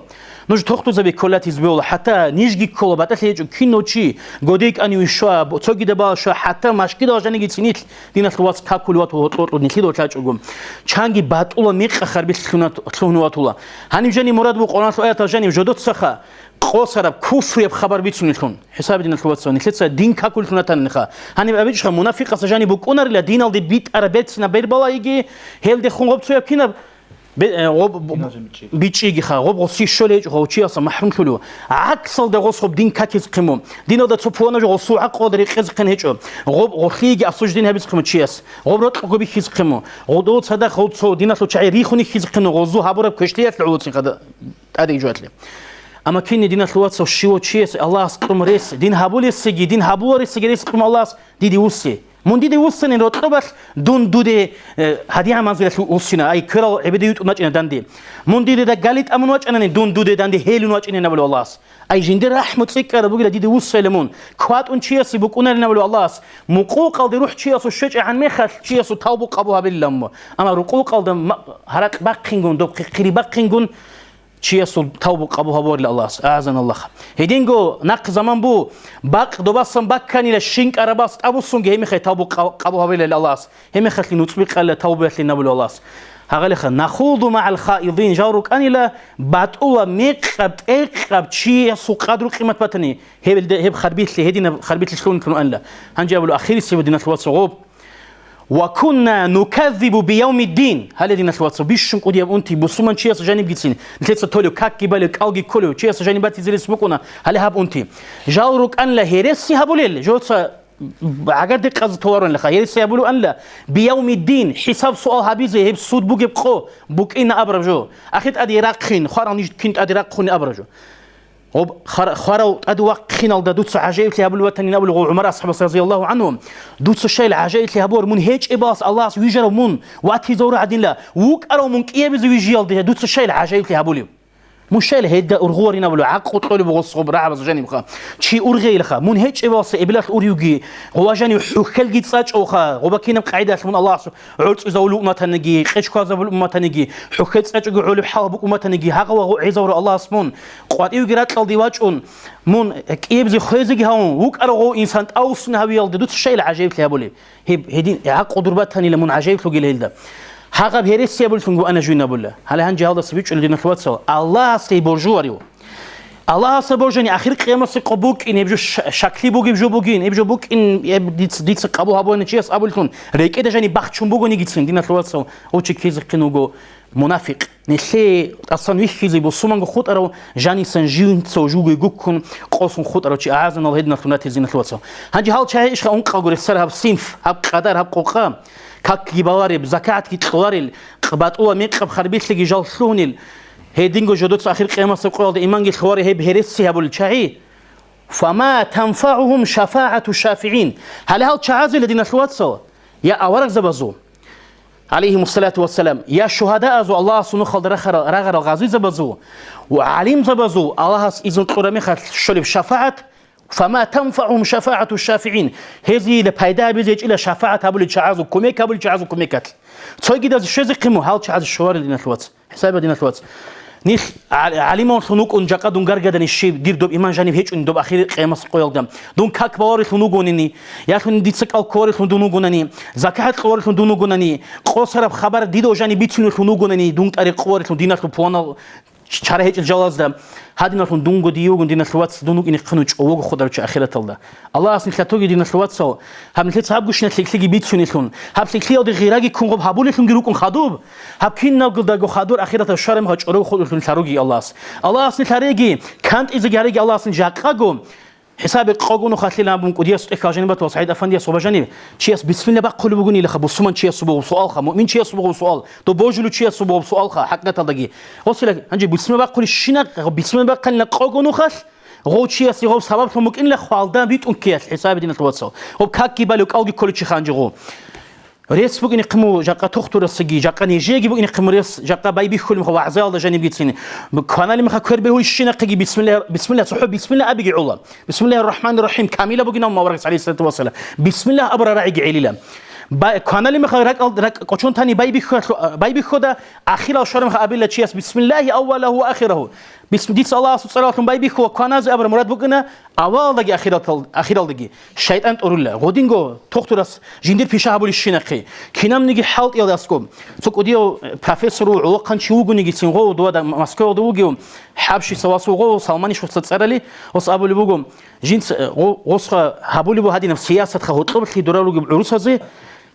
نج تختو زبي كولات يزبيولا حتى نيجي كولا بعد تيجي كينو شيء قديك أني وشوا بتوجي دبا شوا حتى مش كده عشان يجي سنيت دينا الواتس كاكولوات ونخيد وتلاج أقوم شانجي بعد الله ميق خربيس شونوات الله هني جاني مراد بقرآن آيات جاني وجدت سخا قصر كفر بخبر بيتسون يكون حساب دين الواتس نخلص دين كاكل تنتن نخا هني أبيش خا منافق سجاني بكونر لا دين الدي بيت أربعة سنة بيربلا يجي هل ده خون غبطوا يبكينا بيتشيجي خا غب غسي شلج غوتشي أصلا محروم شلو عكس ده غصب دين كاكيز قمم دين ده تصفونا جو غصو عق قدر يخز قنهج غب غخيجي أفسوج دين هبيز قم تشيس غب رط غبي خز قمم غدود صدق غود صو دين أصلا شعير ريخوني خز قنو غزو هبورب كشتيات العود سنقد هذا يجوات لي أما كين دين الواتس وشيو تشيس الله أسقم ريس دين هابولي السجي دين هابولي السجي ريس قم الله دي وسي من دي وسي نرتبط دون دودي هديها منزل وسينا أي كرال عبديوت وناج إن داندي من دي ده قالت أمن واج أنا دون دودي داندي هيل ناج إن نبلو الله أي جندي رحمة سكر بقول دي وسي لمون كوات أن تشيس بكونا نبلو الله مقوق قال روح تشيس والشجع عن مخل تشيس وتوبق أبوها بالله أما رقوق قال هرق باقينجون دوب قري باقينجون چیست توبق أبوها بور لله أعزنا الله هدينجو نق زمان بو باق دوباسم باق كاني لشينك أرباس أبو سونج هم خي توبق أبوها بور لله هم خي نطبق على توبة للنبي الله هقولك نخوض مع الخائضين جارك أني لا بعد الله مقب چیست قدر قيمة بتني هب خربيت لي هدينا خربيت لشلون كانوا أن لا هنجي أبو الأخير سيبدينا الواتس غوب وكنا نكذب بيوم الدين هل دين الواتس بيشم قدي أنتي بسومن شيء جانب جتسين نتلت تولو كاكي بالك ألقي كله شيء جانبات يزيد سبكونا هل هاب أنتي جاورك أن لا هيرسي هبوليل جوتس عقد قصد تورن لخا هيرسي هبولو أن لا بيوم الدين حساب سؤال هبيزه هب سود بوجي بقو بوك إن أبرجو أخذت أدي راقين خارن كنت أدي راقين أبرجو خارو أدوا خينال دوتس عجائب اللي هبول وطني نقول عمر أصحاب رضي الله عنهم دوتس الشيء العجائب اللي هبور من هيج إباس الله سويجرو من واتي زورا عدين لا وك أرو من كيه بزويجيال ده دوتس الشيء العجائب اللي هبولي مش اللي هيدا أرغوري نقول عق طول بغصب رعب زجاني بخا شيء أرغي لخا من هيج إباس إبلاش أوريوجي هو جاني حكل جد ساج أو خا هو بكينا قاعدة من الله عرض زولو ما تنجي خش كذا ما تنجي حكل ساج علو حال ما تنجي هقوا عزور الله اسمون قوات يجرات الديواجون من كيبز خيزي هون وك أرغو إنسان أوس نهويال دوت الشيء العجيب اللي هبولي هدين عق ضربات ثاني لمن عجيب لو جيل هيدا هاقب هيرس يقول تنقو أنا جوينا بولا هلا هنجي هذا سبيتش اللي نخوات سوا الله سيبورجواريو الله سيبورجاني آخر قيامة سقبوك إن يبجو شكلي بوجي بجو بوجين يبجو بوك إن ديت سقبو هابو نتشيس أبولتون ريك إذا جاني بختشون بوجو نيجتين دينا نخوات سوا أو شيء كيز قنوجو منافق نخلي أصلا ويخيزي بوسومان خود أرو جاني سنجيون سوجوجي جوكون قوسون خود أرو شيء أعزنا الله هدنا ثنات زين نخوات سوا هنجي هال شيء إيش خا أنقى قريسر هاب سينف هاب قدر هاب قوقام كاكي بوارب زكاة كي تقوارل قبات أو ميقب خربيت لقي جال شلونيل هيدينجو جدوت آخر قيامة سقول ده إيمانجي خواري هي بهرسي هبول شعي فما تنفعهم شفاعة الشافعين هل هال شعازي الذين نشوات سوا يا أورق زبزو عليهم الصلاة والسلام يا شهداء زو الله سنخل رغر غازي زبزو وعليم زبزو الله إذن قرمي خل شلب شفاعة فما تنفعهم شفاعة الشافعين هذه لبيدا بيزيج إلى شفاعة هبول الشعاز وكميك هبول الشعاز وكميكات تقول كده الشيء قيمه هال شعاز الشوار اللي نخلوت حساب دي نخلوت نيخ عليمون ثنوك ونجاقا دون غرغدن الشيء دير دوب إيمان جانب هيج دوب أخير قيامة سقويل دم دون كاك بواري ثنوغونني ياخن دي تسك الكوري ثنوغونني زكاة الكوري ثنوغونني قصر بخبر ديدو جاني بيتسون ثنوغونني دون أري قوري ثندينا ثبوانا شرح هيج الجواز ده هذه نحن دونغو ديوغ دينا ثوات دونغ إني خنوج أوغ خضر شيء آخرة الله الله أصلا كتوجي دينا ثوات سو هم نتلت صعب قشنا تلقي بيت سنيتون هم تلقي أود غيراجي كون غب هبول يكون جروكون خادوب هم كين نقول دعو خادور آخرة الشرم هج أروح خدور ثروجي الله أصلا ثريجي كانت إذا جارجي الله أصلا جاكاغو حساب قاقون وخاتلنا بمقديس إخراجنا بتوع سعيد أفندي صوبجاني شيء بسم الله بقول بقولي لخ بسمان شيء صبوا سؤال خا مؤمن شيء صبوا سؤال تو بوجلو شيء صبوا سؤال خا حقنا تلاقي وصل هنجي بسم الله بقول الشنا بسم الله بقول قاقون وخاش غوت شيء سيغو سبب فممكن لخالدان بيت أنكيس حساب دين التواتسو وبكاكي بالك أوجي كل شيء خانجو ريس بقى نقمو جاقة تختور السجي جاقة نيجي بقى نقمو ريس جاقة بايبي خل مخ وعزال ده جانب جيتسين كان اللي مخ كربه هو الشنا قجي بسم الله صحب بسم الله أبي الله بسم الله الرحمن الرحيم كاملة بقى نوم مورس عليه الصلاة والسلام بسم الله أبرا راعي عليلا كان اللي مخ رك قشون ثاني بايبي خدا آخره شرم خ أبي شيء بسم الله أوله وآخره بسم ديت الله صلى الله بايبي خو كان زي أبرا مراد بقنا أول دقي آخره دقي شيطان تقول غودينغو تختورس جندير في شهاب الشناقي كنام نيجي حالت يا داسكم سوق وديو بروفيسور وقان شوغو نيجي سينغو دو دا ماسكو دوغيو حابشي سواسوغو سلماني شو تصرلي وص ابو لبوغو جنس وص هابولي بو هادي سياسه خطلب في دورالو عروس هذه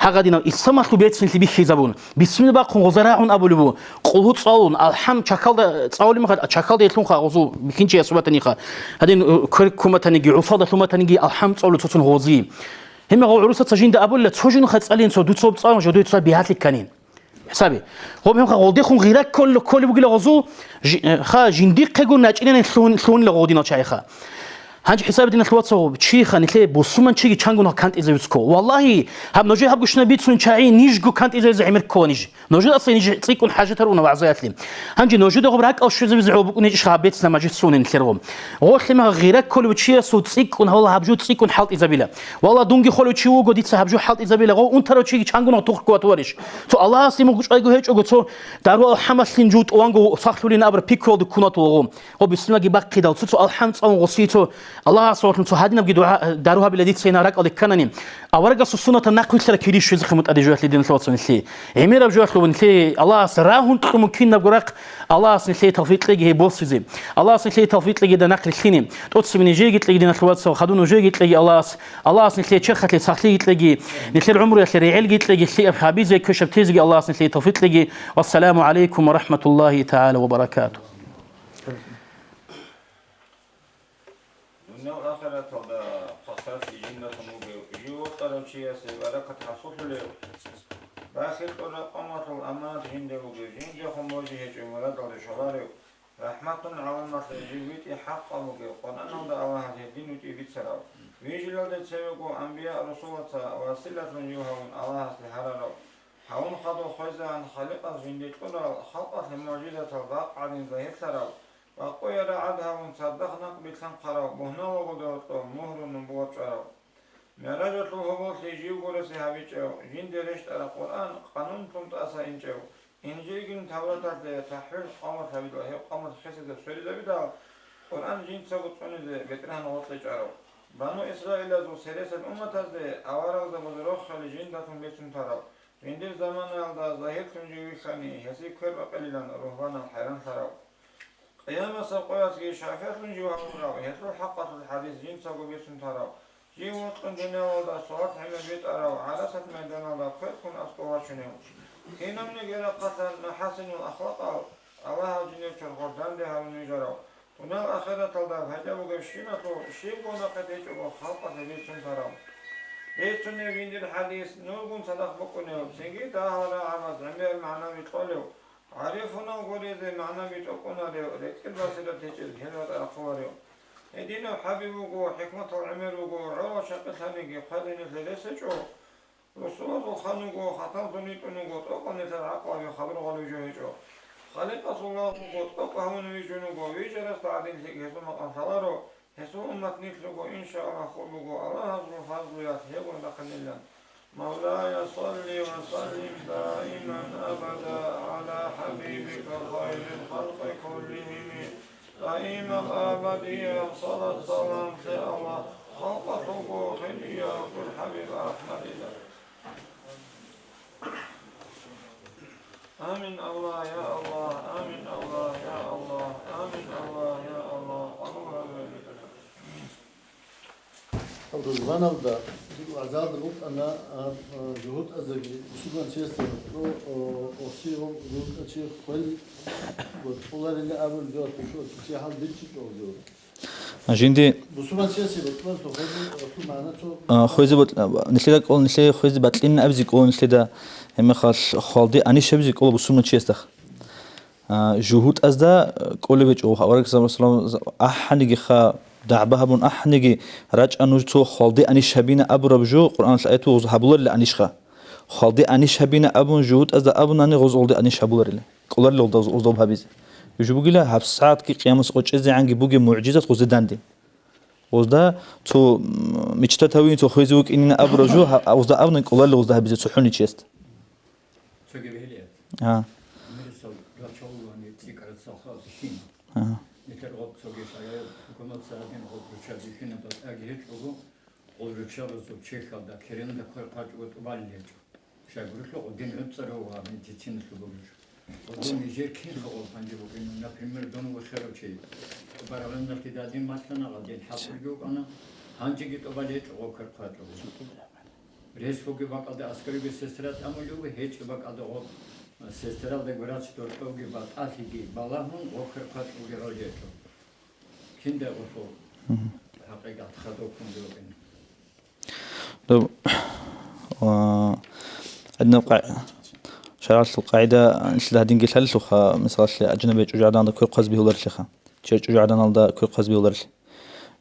هاغادينا اسمحوا بيت سنتي بيخي زبون بسم الله بقون غزراعون ابو لبو قوت صالون الحم تشكال صاولي ما تشكال يتلون خاغزو بكينشي يسواتني خا هادين كومتانيجي عصاده كومتانيجي الحم صالو توتن غوزي هم عروسه تجين ابو لا تشوجن خصالين سو دوت صوب صام جدو تصا بيهات الكنين حسابي هم غودي خون غيرك كل بقول غزو خا جندي قغو ناچين شلون لغودينا شايخه هنج حساب دين الواتساب شيء خانتلي بوسمان شيء كانوا كانت إذا يسكو والله هم نجي هم قشنا بيتسون شاي نيجو كانت إذا عمر كونيج نجي أصلا نيجي تيكون حاجة ترونا وعزيات لي هنجي نجي ده غبرك أو شيء زي بزعوب ونيجي خابيت لما جت سون نكرهم غوش لما غيرك كل وشيء صوت تيكون والله هبجو تيكون حالت إذا بلا والله دونجي خلو شيء وجودي تهبجو حالت إذا بلا غو أنت رو شيء كانوا توخ قوات ورش تو الله سيمو قش أيقو هيج أقول تو دارو الحماس لنجود وانجو صاحبولين أبر بيكول دكونات وغو بسم الله جباق كده تو الحمد أو غسيتو الله صوتن تو هادنا بدعاء داروها بلديت سينا رك الكنني اورغا سنه نقل سر كيريش زخمت ادي جوات لدين صوتن لي امير بجوات لو نتي الله سراهن ممكن نغرق الله سنتي توفيق لي بوسزي الله سنتي توفيق لي نقل سيني توتس من جيت لي دين خلوات سو خدون جيت لي الله سنتي تشخت لي صخلي لي نتي العمر يا ريعل جيت لي سي حبيب زي كشف تيزي الله سنتي توفيق لي والسلام عليكم ورحمه الله تعالى وبركاته. من الآخرة قصات جنة جو طلب شيء سبارك حصل له باخر قرأ قمة الأمانة عنده جند خموجه جمرة الشرار رحمة على الناس جبت حق قرآن الله الدين تبيت سراو ويجل التسوق أنبياء رسول وسيلة يوهم الله سهرر هون خذوا خزا عن خلق جند قرأ خلق المعجزة الباق عن ظاهر سراو وقوي رعدها ونصدقنا بلسان قراو بهنا وقدرت مهر نبوة شراو مراجعة الهبوط لجيو قرسي هابيتشو جند رشت على القرآن قانون كنت أسا إنشو إنجيل كنت تورطات لتحرير قامت هابيت وهي قامت خسد السوري زبيدا قرآن جند سبت سنة بترهن وطلي شراو بانو إسرائيل ذو سلسة الأمة تزدي أوارا وزبزروخ لجندة بيتن تراو جند الزمان يالدا ظاهر كنجيوي خاني هسي كرب قليلا روحانا الحيران تراو قيام سقوات شافات من جوا راو يتلو حقة الحديث جين سقو بيسن تراو جي وطن دنيا ودا صوت حمل بيت أراو عرسة ميدان ودا كون أسقوا شنو كينا من غير قتل محاسن الأخلاق الله جنيف شرقردان دها من جراو هنا الأخيرة تلداب هجا وقشينا تو شيب ونقتيج وخلقة بيسن تراو بيسن يبين الحديث نورقون صدق بقنيو سنجي داهلا عمز عمير معنا بيطوليو عارفنا وقولي زي معنا بيتوقنا ليو لكن باسلة تجد هلوة أخواريو هدينا حبيبو حكمة العمر وقو عوا شقتها نجي قادين الثلاثة رسولة الخانوقو خطان ظنيتونوقو توقني تلعقوا بخبر غلو جوهجو خلق الله وقو توقعون ويجونوقو ويجرس تعدين هسو مقام حلارو هسو أمت نتلوقو إن شاء الله خلوقو الله هزو فضل ياتيبو لقن الله مولاي صل وسلم دائما أبدا على حبيبك خير الخلق كلهم دائما أبديا صلاة سلام في الله خلقته خليا كل حبيب أحمد الله آمين الله يا الله آمين الله يا الله آمين الله يا الله رضوان الله وعزاد الوقت أنا جهود أزجي شو شيء استمروا وصيهم جهود شيء خل والطلاب اللي قبل جهود شو شيء حال بيجي جهود جندي بسمع شيء بطلب تخذ معناته خويز بط نسيت أقول نسيت خويز بطلين أبزي قول نسيت هم خالدي أني شبزي قول بسمع شيء استخ جهود أزدا قول بيج أو أورك سلام أحني خا دعبها بون أحني رج أنوج تو خالدي أني شبينا أبو ربجو قرآن سأيتو غز هبولر لأنيش خا خالدي أني شبينا أبون جهود أزدا أبون أني غز أولدي أنيش هبولر له قولر له غز ضب هبيز يجو بقيله هب ساعات كي قيامس قوش إزاي عنجي بوجي معجزة غز داندي غزدا تو مشتا توين تو خويزوك إننا أبو ربجو غزدا أبون قولر له غزدا هبيز سحوني تشيست ها Sestral de gurac tortogi bat atigi balahun oker qat ugerojeto. Kinde oto. Haqiqat khadokun dogen. طب عندنا شرعت القاعدة مثل هذين قلت هل سخا مثلا أجنبي جوجادان كل قصبي هو درسلها شيء جوجادان هذا كل قصبي هو درسل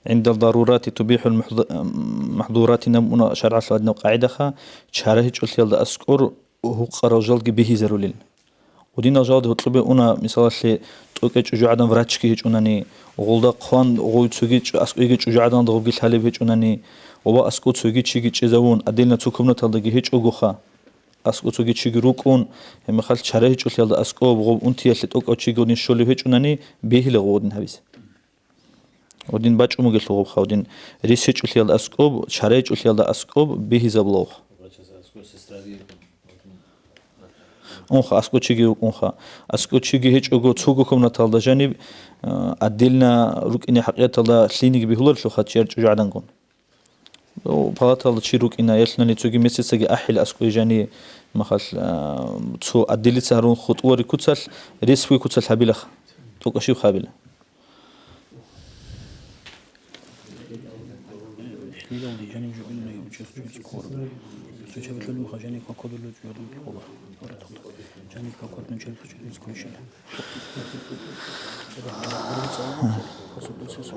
عند الضرورات تبيح المحظورات نم شرعت عندنا قاعدة خا شرعه قلت يلا أذكر وهو قرجل به زرولين ودينا جاد هطلبه أنا مثلا توقيت جوجادان وراتشكي هيج أناني وغلدا قان وغوي تسوقيت أسكوي جوجادان ضرب قلت هل هيج أناني وبا أسكوت سوقيت شيء جزاون أدينا تكملنا تلقي هيج أجوخا أسكوت سوقيت شيء روكون هم خالد شرعه قلت يلا أسكو بغو أنتي اللي توقع شيء قدين شولي هيج أناني به لغودن هبيس ودين باج أمجل لغو خا ودين ريسيرش وثيال أسكوب شريج وثيال أسكوب به زبلوخ أنخا أسكو تشيجي أنخا أسكو تشيجي هيج أقول تسوقكم نتال دجانب أدلنا روك إني حقيقة الله سليني بيهولر شو خد شير جعدنكم وبالات الله تشيروك إن يسلنا نتوجي مسيسجي أحيل أسكو جاني مخال تسو أدلت سهرون خطوة كتسل ريسوي كتسل حبيلخ توك أشيو خابيل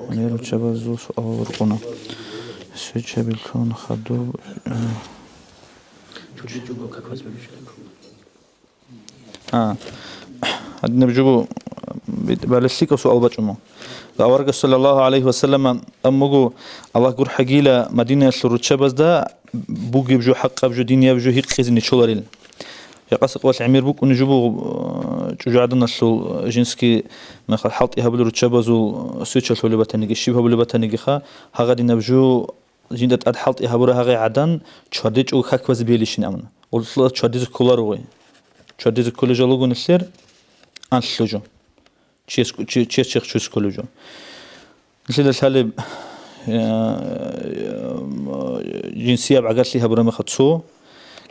نيرو تشابزو سؤال رقنا سويتش بالكون خدو هادنا بجوبو بالسيكو سؤال بجمو أورج صلى الله عليه وسلم أمجو الله جور حجيلة مدينة الرتشبز ده بوجي بجو حق بجو دنيا بجو هيك خزني شلاريل يقصد قوس عمير بوك ونجوبو جوجعدنا السو جنسكي ما خل حاط يهبل الرتشبز وسويتش اللي بتنيجي شيء هبل بتنيجي خا هذا نبجو جندة أد حاط يهبل هذا عدن شديد أو خك بس بيليشين أمنا والله شديد كولروي شديد كل جلوجون السير أنسلوجو چیز کلوجو مثل الحالب جنسية بعقلتي هبرة مختصو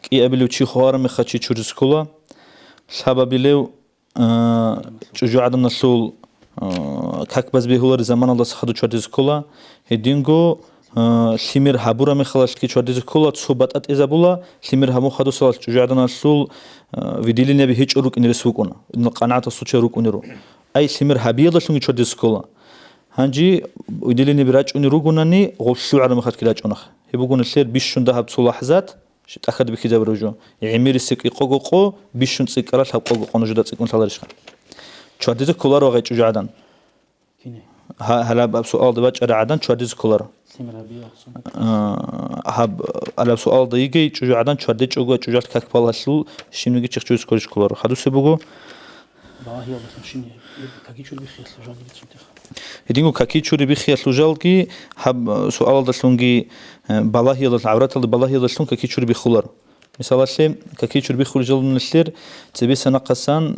كي أبلو تشي خوار مختصي چورز كلا سبب بلو چجو عدم نسول كاك بس بيهولر زمان الله سخدو چورز كلا هدينغو سيمير هبرة مخلاص كي چورز كلا تصوبات أت إذا بولا سيمير همو خدو سال چجو عدم نسول فيديلي نبي هيج أروك إن رسوكونا إن القناعة الصوتية أروك إنرو أي سمير هبيض لشون يشود سكولا هنجي وديلني براج أني روجوناني غوصو على مخاط كلاج أنخ يبغون السير بيشون ده بصو لحظات أخذ بكذا بروجو يعمير السك يقوقو بيشون سكرات هبقوقو نجودات سكون ثالرش شود سكولا رو غير جعدان هلا بسؤال دباج أرعدان شود سكولا هب على سؤال دقيقة جعدان شود جوجو جعدت كاك بالاسلو شنو يجي تشجع سكولش كولا خدو سبوجو يدينو كاكي تشوري بخير لوجالكي حب سؤال دسلونجي بالله يلا العورات اللي بالله يلا شلون كاكي تشوري بخولر مثلا شيء كاكي تشوري بخول جل من السير تبي سنة قسان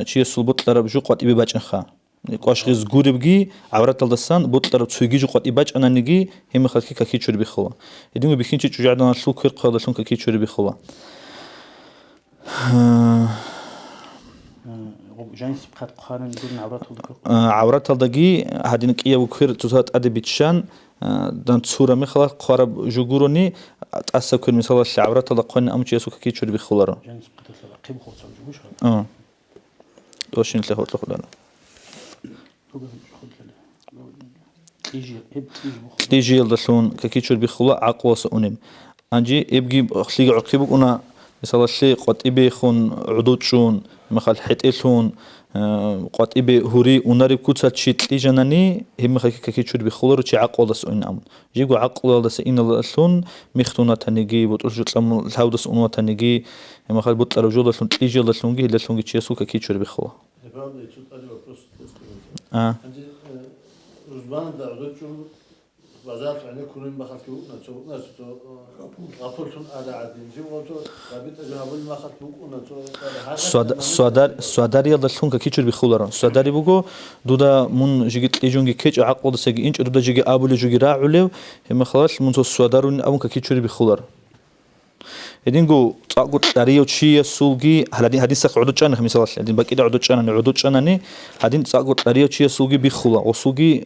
شيء صلبط لرب جو قط يبي باج إنخا نقاش غيز جود بجي عورات الدسان بط لرب تسوي جو قط يباج أنا نجي هم خلكي كاكي تشوري بخولا يدينو بخين شيء تجعلنا شلون كير قادة شلون كاكي تشوري بخولا جانس بخات قارن دون عورات الدقي هادينك إياه وكير تزهد أدي بيتشان دان تصورة مخلا قارب جوجوروني تأسف كل مثال العورات الدقينا أمشي يسوع كي تشرب بخلره جانس بخات قيم خالص دوشين تلهو تلهو تيجي يلدسون كي تشرب بخلا عقوة سؤنم أنجي يبقي خلي عقيبك أنا مثلا الشيء قد إبي خون عدود شون مخال حت إلهون قد إبي هوري وناري كوتسات شيت ليجانني هم مخال كي تشرب بخلر وشي عقل دس أن أمن جيجو عقل دس إن الأصلون مختونا تنيجي بترجع تلام الهودس أنوا تنيجي هم مخال بطل رجول دسون تيجي دسونجي دسونجي شيء كي تشرب بخلا رزبان ده عدد شو وزارة يعني كلهم بخاتلو نتو غفلتون على عدين جم وتو رابط أجهبل ما خاتلو نتو سواداري يلدسون كي تشرب بخلره سواداري بقول دودا من جيت يجونجي كيج عقل دسجي إنش دودا جيجي أبولي جيجي راعله هم خلاص من تو سوادارون أبون كي تشرب بخلره يدينجو تقول تاريخ شيء سوقي هادين سق عدود جانا مثلا هادين بقيت عدود جانا ني هادين تقول تاريخ شيء سوقي بيخلا وسوقي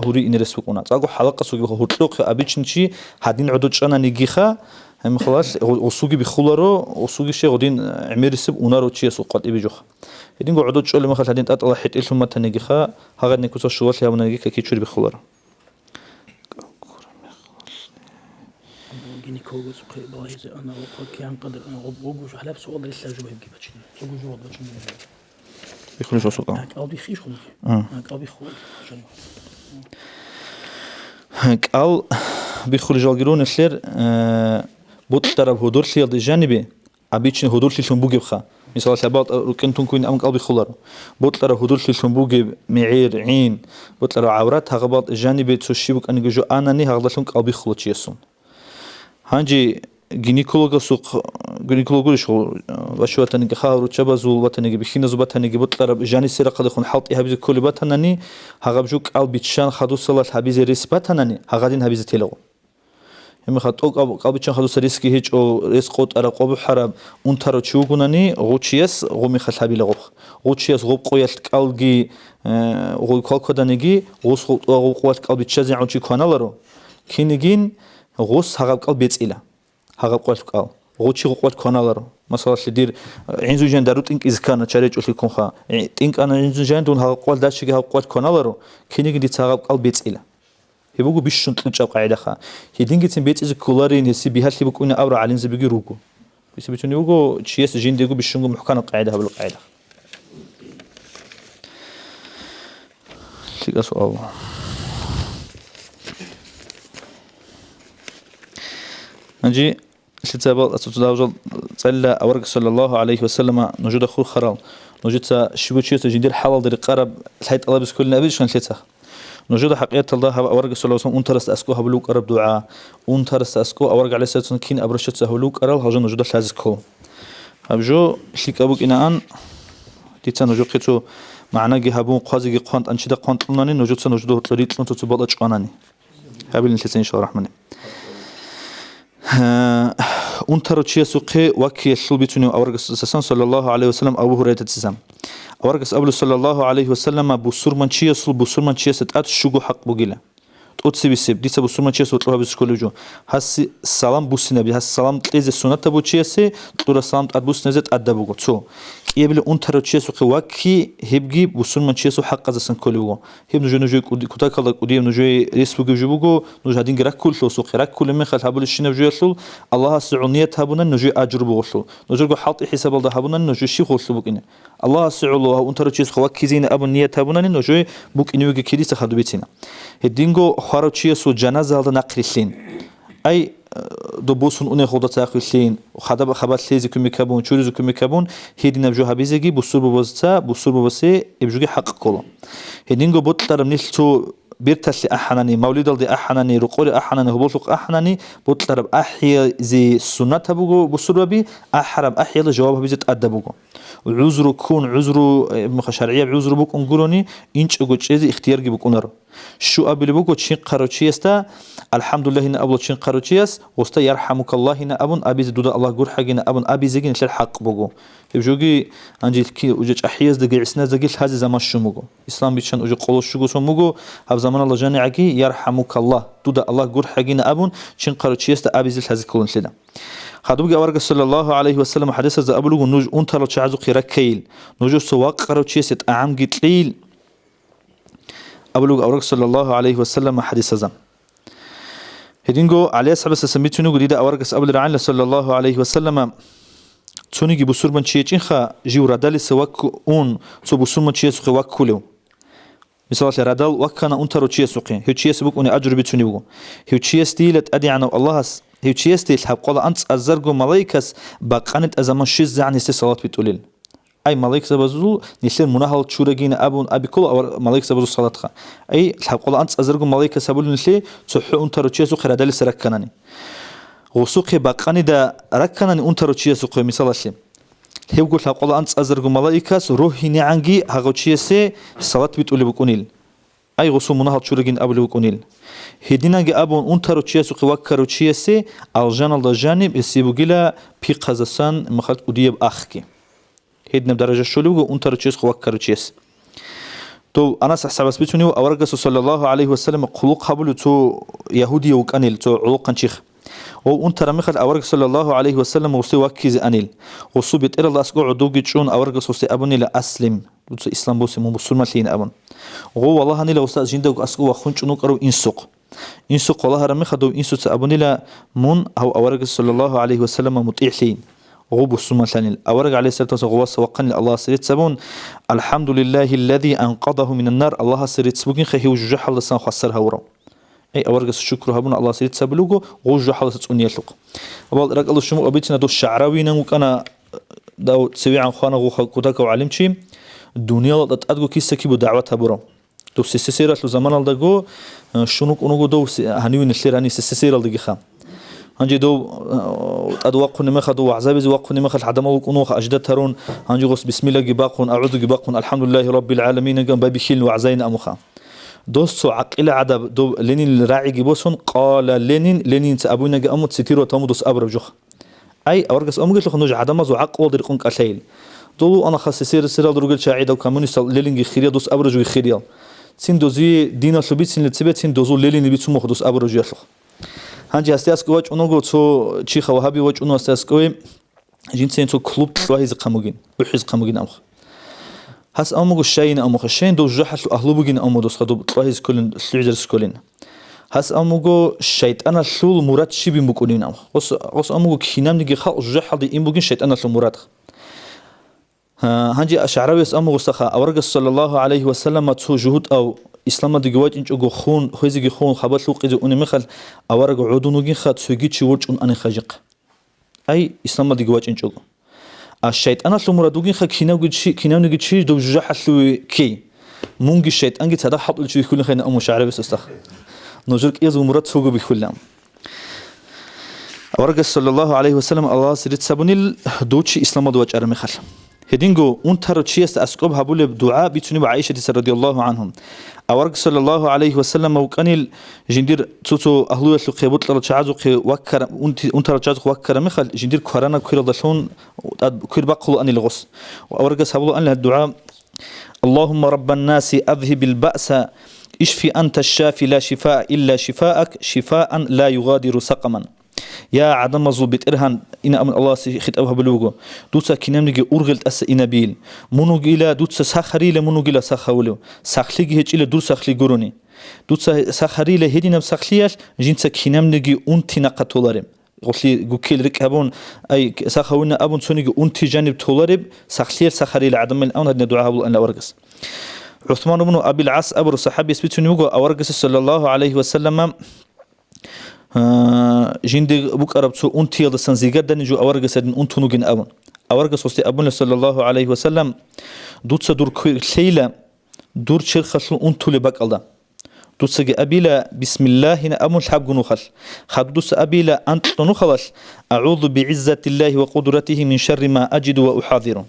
هوري إنرسوكونا تقول حلقة سوقي هوتلوك أبيتشن شيء هادين عدود جانا نيجيخا هم خلاص وسوقي بيخلا رو وسوقي شيء هادين عمير سب ونارو شيء سوقات إبيجوخ يدينجو عدود جانا مثلا هادين تطلع حيت إلهم ما تنيجيخا هاد نكوس الشغل يا بنيجي كي تشرب بيخلا جيني كوجس بايز أنا وقاك عن قدر أنا وجوش على بس والله لسه جوه يبقى بتشين وجوش والله بتشين بيخلص وسطا أو بيخيش خلص أو بيخول أو بيخرج الجيرون السير بوت ترى هدور سيل الجانبي أبيتشين هدور سيل بوجي بخا مثال شباب ركنتون كوين أم قلبي خلر بطلر هدول شلون بوجي معير عين بطلر عورات هغبط جانب تشيبك أن يجو أنا ني هغلطون قلبي خلط يسون هانجي جينيكولوج سوق جينيكولوج شو وشو تنيجي خاور وشبازو وتنيجي بخينزو بتنيجي بطلر جاني سير قد يكون حلط يهبز كل بتناني هغبجوك قلبي تشان خدو صلاة هبز ريس بتناني هغادين هبز تلو هم خطوك قلبي تشان خدو سريسكي هيج أو ريس قط أرا قبو حرام أنترو تشوفونني غوتشيس غومي خلابي لغوخ غوتشيس غوب قويت قلبي غو كل كدانيجي غوس غو قوات قلبي تشازي عن شيء كانالرو كينيجين غوس هغب قلبي تسيله هغب قوات قال غوتشي قوات كانالرو مثلا شدير عنزو جان دارو تينك إذا كان تشارج أشلي كون خا تينك أنا عنزو جان دون هغب قوات داشي هغب قوات كانالرو كينيجين دي هغب قلبي تسيله هيبوجو بيشون تلوج قاعدة خا هيدينجي تنبيت إذا كولارين هسي بيهات لي بكون أورا علين زبيجي روجو بس بتوني وجو تشيس جين ديجو بيشونجو محكان القاعدة هبلو قاعدة شيء سؤال نجي شتابل أتوجد صلى أورق صلى الله عليه وسلم نجود أخو خرال نجود شبو تشيس جدير حلال در قرب الحيط الله بس كل نبي شان شتاه نجود حقيقة الله أورق صلى الله عليه وسلم أنترست أسكو هبلوك قرب دعاء أنترست أسكو أورق عليه السلام كين أبرشت هبلوك قرب هجو نجود الحازكو هبجو شيك أبوك إنان تيتا نجود قتو معنا جهبون قاضي قانت أنشدة قانت لناني نجود سنجده تلريت لن تتبلج قاناني هابين الحسين إن شاء الله الرحمن أنترو تشي سوقي وكي الشلبيتوني أورق صلى الله عليه وسلم أبو هريرة تسام أورق أبو صلى الله عليه وسلم بسور من تشي صل بسور من تشي ستأت شجو حق بقيله تقصي بسيب دي سبسور من تشي سوتلوها بسكول جو هس سلام بوس نبي هس سلام تلز السنة تبو تشي سي تقول سلام تبوس نزت أدبو جو تو يبل أنترو تشي سوقي وكي هبجي بسور من تشي سو حق زسن كل جو هب نجوي كوتا كلا كودي نجوي ريسبو جو جو نجوا هادين جرك كل سوق رك كل من خل هبول الشنو جو يسول الله سعونية هبونا نجوي أجر بغسل نجوا جو حاط حساب الله هبونا نجوي شيء غسل بقينا الله سعوله أنترو تشي سوقي وكي زين أبو نية هبونا نجوي بق إنه يجي كذي سخدو بيتنا هدينجو خارجية سو جنازة هذا نقريسين أي دبوسون أني خدا تأخيرين وخدا خبر سيزي كم يكبون شوريزو كم يكبون هيدي نبجوها بيزجي بصور ببسة يبجوجي حق كله هدينجو بطلر منيلتو بيرتسي أحناني مولد الدي أحناني رقول أحناني هبوطلق أحناني بطلر أحيا زي سنة بوجو بصور بي أحرم أحيا الجواب بيزت أدبوجو عذر كون عذر مخشرعية بعذر بوك أنقولني إنش أقول شيء اختيار جيبك أنر شو أبي بوكو تشين قروتشيستا الحمد لله إن أبو تشين قروتشيس وستا يرحمك الله إن أبون أبي زدود الله جور حقنا أبون أبي زجين شل حق بوجو يبجوجي عندي كي وجج أحياز دقي عسنا دقي هذا زمان شو موجو إسلام بيشان وجج قلوش شو قسم موجو هذا زمان الله جاني عقي يرحمك الله دود الله جور حقنا أبون تشين قروتشيستا أبي زل هذا كلون شلا خدوجي أورج صلى الله عليه وسلم حديث ذا أبلغ نوج أنت لو تعزو قيرك كيل نوج سواق قروتشيست أعم قتليل أبلغ أورج صلى الله عليه وسلم حديث ذا هدينجو عليه سبب سميتونو قريدة أورج أبلغ عن صلى الله عليه وسلم توني بسور من شيء خا جيو ردال سواق أون سو بسور من شيء سواق كله مثال ردال وكنا أنت رو شيء سوقين هو شيء سبق أني أجرب توني بقول هو شيء ستيلت أدي عن الله هو شيء ستيل حب قال أنت أزرقو ملايكس بقنت أزمان شيز يعني صلاة بتقولين أي ملايكة بزول نسل مناهل شورجين أبون أبي كل أو ملايكة بزول صلاة خا أي حب قال أنت أزرقو ملايكة سبول نسل صحو أنت رو شيء سوق ردال سركناني وسوق بقني دا ركناني أنت رو شيء سوق مثال شيء هو يقول حب قال أنت أزرقو ملايكة روحي نعنجي هاو شيء سي صلاة بتقولي بكونيل أي غصو مناهل شورجين أبو بكونيل هدينا أبون أنترو تشيسو قوكرو تشيسي الجان الجانب يسيبوغيلا بي قزسان مخالط قديب أخكي هدنا بدرجة شلوغو أنترو تشيس قوكرو تشيس تو أنا سحسابس بيتونيو أورغسو صلى الله عليه وسلم قلوق قبلو تو يهودي وكأنيل تو علوقا شيخ وأنت رميخل أورغ صلى الله عليه وسلم وصي وكيز أنيل وصو بيتقر الله أسقو عدوغي تشون أورغس وصي أبوني لأسلم وصي إسلام بوسي مبسول مالين أبون والله هني لو أستاذ جندوغ أسقو وخونش نوكرو إنسوق والله رميخل دو إنسو تأبوني لمن أو أورغ صلى الله عليه وسلم مطيحين غوب السمة ثاني أورج عليه الصلاة والسلام غواص وقني الله سريت سبون الحمد لله الذي أنقذه من النار الله سريت سبوكين خيه وجوج حل لسان خسرها ورا أي أورج الشكر هبون الله سريت سبلوجو وجوج حل تسوني يلق أول رجل الله شمو أبيتنا دو الشعراوي نمك أنا داو تسوي عن خانه غو كودك وعلمشي الدنيا تتأدقو كيسا كيبو دعوتها برام دو سيسيرة لو زمان الدقو شنوك أنوغو دو هنيوين الخير هني سيسيرة الدقي خام هنجي دو أدواقون مخا دو عزابي وقون مخا عدم أنوخ أجداد ترون هنجي غص بسم الله جباقون أعوذ جباقون الحمد لله رب العالمين جنب بابي خيل وعزين أمخا دوستو عقل عدب دو لينين الراعي جبوسون قال لينين تأبونا جأمت ستيرو تامودوس أبرب جوخ أي أورجس أمجد لخ نوج عدم زو عق وادر قنك أشيل دولو أنا خاص سير درجة شاعد أو كمونيست ليلين خيريا دوس أبرج وخيريا سين دوزي دينا شلبيت سين لتسبت سين دوزو ليلين بيت سمو دوس أبرج يشلخ هنجي استياس كواج أنو تو شيخ وهابي واج أنو استياس كوي جنسين تو كلوب واحد قاموجين وحيز قاموجين أمخ هس أمو الشين أمو الشين دو جحل أهلوبوجين أمو دوس خدو واحد كلن سلعجر سكولين هس أمو الشيطان شول مراد شبي مكونين أمخ غص أمو كينام نيجي خال جحل دي إم بوجين الشيطان شول مراد هنجي أشعراويس أمو غصخا أورج صلى الله عليه وسلم تو جهود أو إسلام دقيقات إنش أجو خون خويزي خون خبر لوق إذا أني مخل أورج عودونوجين خد سوجيت شي ورج أن خجق أي إسلام دقيقات إنش أجو الشيطان شو مرادوجين خد كينام نيجي شيء دو جحل شو كي مونج الشيطان جت هذا حط لشيء كل خينا أمو شعراويس استخ نجرك إذا مراد سوق بكلام أورج صلى الله عليه وسلم الله سيرت سبني دوتشي إسلام دوتش أرمخل هدينجو أنتر تشيست أسكوب هبول بدعاء بيتوني بعائشة رضي الله عنهم أورج صلى الله عليه وسلم وكان جندير توتو أهلوه القيبوت لرجعوا وكر أنتر رجعوا وكر مخل جندير كورانا كير ضشون كير بقول أن الغص وأورج هبول أن الدعاء اللهم رب الناس أذهب البأس اشفي أنت الشافي لا شفاء إلا شفاءك شفاء لا يغادر سقما يا عدم زوبت إرهان إن أمن الله سخت أوها بلوجو دوتسا كنام نجي أرغلت أس إنابيل منو جيلا دوتسا سخريله منو جيلا سخولو سخلي هيج إلى دور سخلي جوروني دوتسا سخريله هدينا بسخلياش جنسا كنام نجي أنتي نقطولارم قلتلي جوكيل ركابون أي سخونا أبون سونيجي أنتي جانب تولارب سخليل سخريله عدم الأون هدنا دعاء أن لا ورقص عثمان بن أبي العاص أبو الصحابي يثبتون يقول أورقص صلى الله عليه وسلم جندي بوك أربتو أنتي يلا سنزيجد نجو أورجا سدن أنتو نجن أبون أورجا صوتي أبونا صلى الله عليه وسلم دوت دور كيلا دور شير خشلو أنتو لباك الله دوت أبيلا بسم الله هنا أبون حب جنوخل خدوس أبيلا أنت نخلص أعوذ بعزة الله وقدرته من شر ما أجد وأحاذره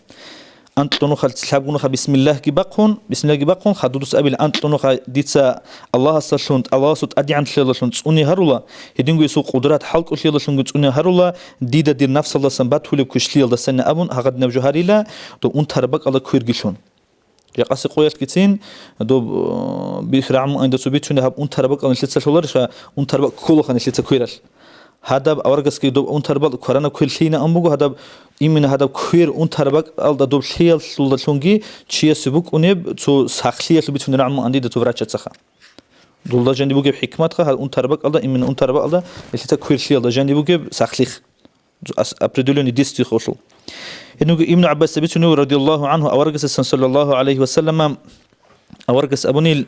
أنت تنوخ تسحبونها بسم الله جبقون بسم الله جبقون خدودس أبي أنت تنوخ ديتسا الله سلشون الله سوت أدي عن شلشون تسوني هرولا هدينغو يسوق قدرات حلق شلشون تسوني هرولا ديدا دير نفس الله سنبات هولي كشليل دسنة أبون هقد نبجو هريلا تو أنت هربك الله كيرجشون يقاس قويس كتين دو بيخرعم عند سبيتشون هب أنت هربك الله شلت شلولرش أنت هربك كله خن شلت كويرش هذا أورجس كي دو أنت هربك كورانا كل شيء أمبوجو هذا إيمن هذا كوير أنت هربك الله دو شيء شلشونجي شيء سبوك ونب تو سخلية سبيتشون نعم عندي دو فراتش تسخا دولة جندي بوجي حكمتها هل أنت هربك الله إيمن أنت هربك الله شلت كوير شيء الله جندي بوجي سخليخ أبردولوني ديستي خوشل إنه ابن عباس سبيتشون رضي الله عنه أورجس صلى الله عليه وسلم أورجس أبونيل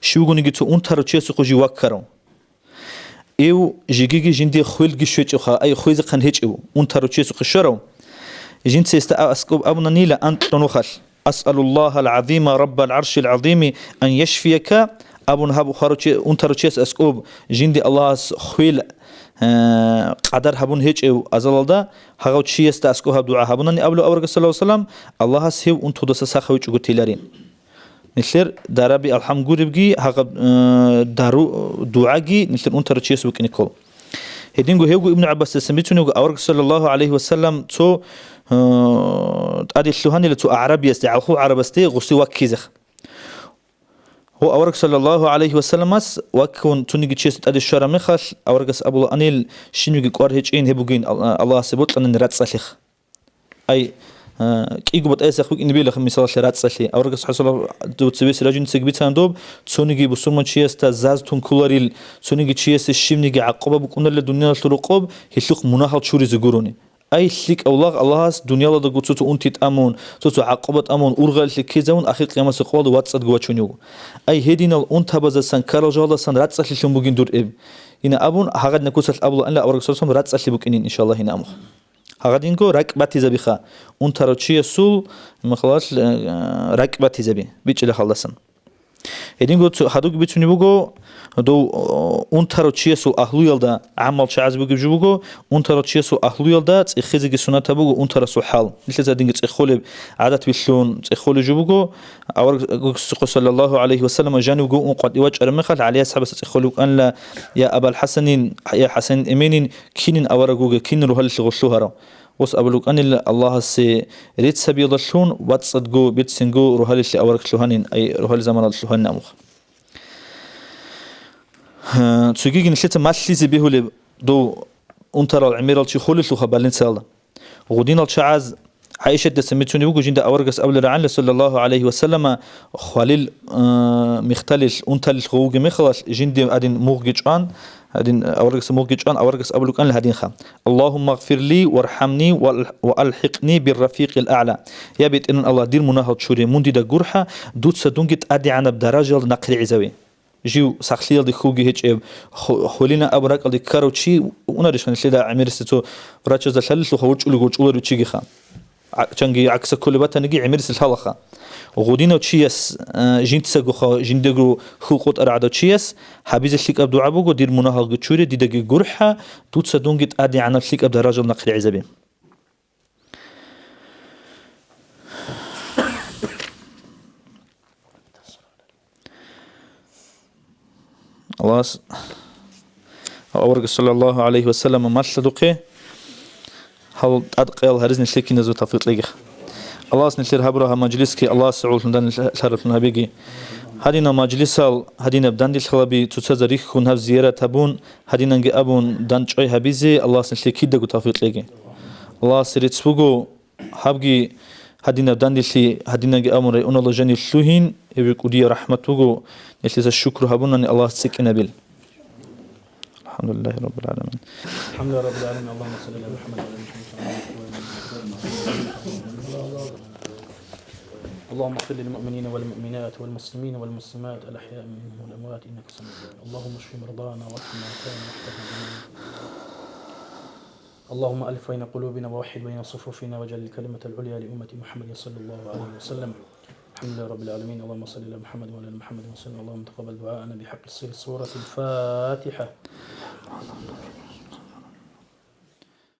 شو يقولون جتو أنت هرب شيء سقوجي وكرو إيو جيجي جندي خويل جشوج أخا أي خويز قنهج إيو أنت هرب شيء سقشرو جنت سيستا أسكوب أبونا نيلا أنت تنوخل أسأل الله العظيم رب العرش العظيم أن يشفيك أبونا هابو خارج أنت هرب شيء أسكوب جندي الله خويل قدر هبون هيج أو أزلدا هاو شيء استأسكو هب دعاء هبونني قبل أورج صلى الله عليه وسلم الله سيو أنتو دس سخوي شو قتيلارين نشر دربي الحمد قريبجي هاو دارو دعاءجي نشر أنت رشيء سوق نيكول هدينجو هيجو ابن عباس سميتونه أورج صلى الله عليه وسلم تو أدي الشهاني لتو عربي يستعخو عربستي غسي وكيزخ هو أورج صلى الله عليه وسلم وكون تونيجي تشيست أدي الشارع مخش أورجس أبو أنيل شنوجي قارهجين هبوجين الله سبوت أن نرد صليخ أي كي قبض أي سخوك إنبي لخ مثال شرات صلي أورجس حصل دوت سبيس رجون سجبت عندوب تونيجي بسرمان تشيست زاز تون كولاريل تونيجي تشيست الشمنيجي عقبة بكون للدنيا الطرقاب هيشلق مناهض شوري زجوروني أي شيك الله دنيا الله دقوت سوتو أنتي تأمون سوتو عقبة أمون أرغل لكيزون أخير قيامة سقوال واتسد جواتشونيو أي هدينا الأنت هبذا سن كارجالا سن راتس أشلي شنبوجين دور إب هنا أبون هقد نكوسل أبلا أن لا أورج سلسم راتس أشلي بوكينين إن شاء الله هنا أمو هغادينكو ركبتي زبيخا أنترو تشي سول مخلاص ركبتي زبي بيتش اللي خلصن إدينكو هادوك بيتوني بوجو دو أنترو تشي سول أهلو يلدا عمل شعز بوجو بوجو أنترو تشي سول أهلو يلدا تخزق سنة بوجو أنترو سو حال مثل زادينك تخولي عادة بيشلون تخولي جوجو أو صلى الله عليه وسلم جانو جو قد يوجه رمخل عليه أصحاب تخولي أن لا يا أبا الحسنين يا حسن إمين كين أورجوجو كين روح الشغل وس أبلوك أن الله سي ريت سبيل الشون وتصدقو بيتسنجو روح اللي أورك شلونين أي روح الزمان الشلون نامخ تسوقي نشيت ماشي زبيه اللي دو أنتر العمير الشخول شو خبالين سالة وغدين الشعاز عائشة دسمتوني بوجو جند أورجس أول رعان صلى الله عليه وسلم خليل مختلش أنتر الخوج مخلص جند أدين موججان هادين أورجس موججان أورجس أبلوك أن الهدين خام اللهم اغفر لي وارحمني وألحقني بالرفيق الأعلى يا بيت إن الله دير مناهض شوري مندي دا جرحة دوت سدونجت أدي عنا بدرجة نقل عزوي جيو سخليل دي خوجي هيك خولينا أبرك دي كاروتشي ونريش خن شدا عمير ستو براتشز الحلل وخوج ولو تشيجي خام چنگی عکس کل بات نگی عمر سلحالخا وغودينا تشيس جنت سجو جندجو خلقت أرعد تشيس حبيز الشيك أبدو عبوجو دير مناهض جتشوري دي دقي جرحة توت سدونجت أدي عنا الشيك أبدا راجل نقل عزبي الله أورج صلى الله عليه وسلم ما صدقه هل أدقيل هرزن الشيك نزو تفيط ليه الله سنشير هبرها مجلس كي الله سعود لندن شرف نبيجي هدينا مجلس هدينا بدندي الخلبي تتزريخ خون هف زيارة تبون هدينا نجي أبون دنج أي هبيزي الله سنشير كيدا جو تفيط ليه الله سريت سوجو هبجي هدينا بدندي شي هدينا نجي أبون رأي الله جاني الشوهين يبقى رحمته يشلز الشكر هبون أن الله سك نبيل الحمد لله رب العالمين الحمد لله رب العالمين اللهم صل على محمد وعلى آل محمد اللهم اغفر للمؤمنين والمؤمنات والمسلمين والمسلمات الأحياء منهم والأموات إنك سميع اللهم اشف مرضانا وارحم موتانا واحفظنا جميعا اللهم ألف بين قلوبنا ووحد بين صفوفنا واجعل الكلمة العليا لأمة محمد صلى الله عليه وسلم الحمد لله رب العالمين اللهم صل على محمد وعلى آل محمد وسلم اللهم تقبل دعاءنا بحق السورة الفاتحة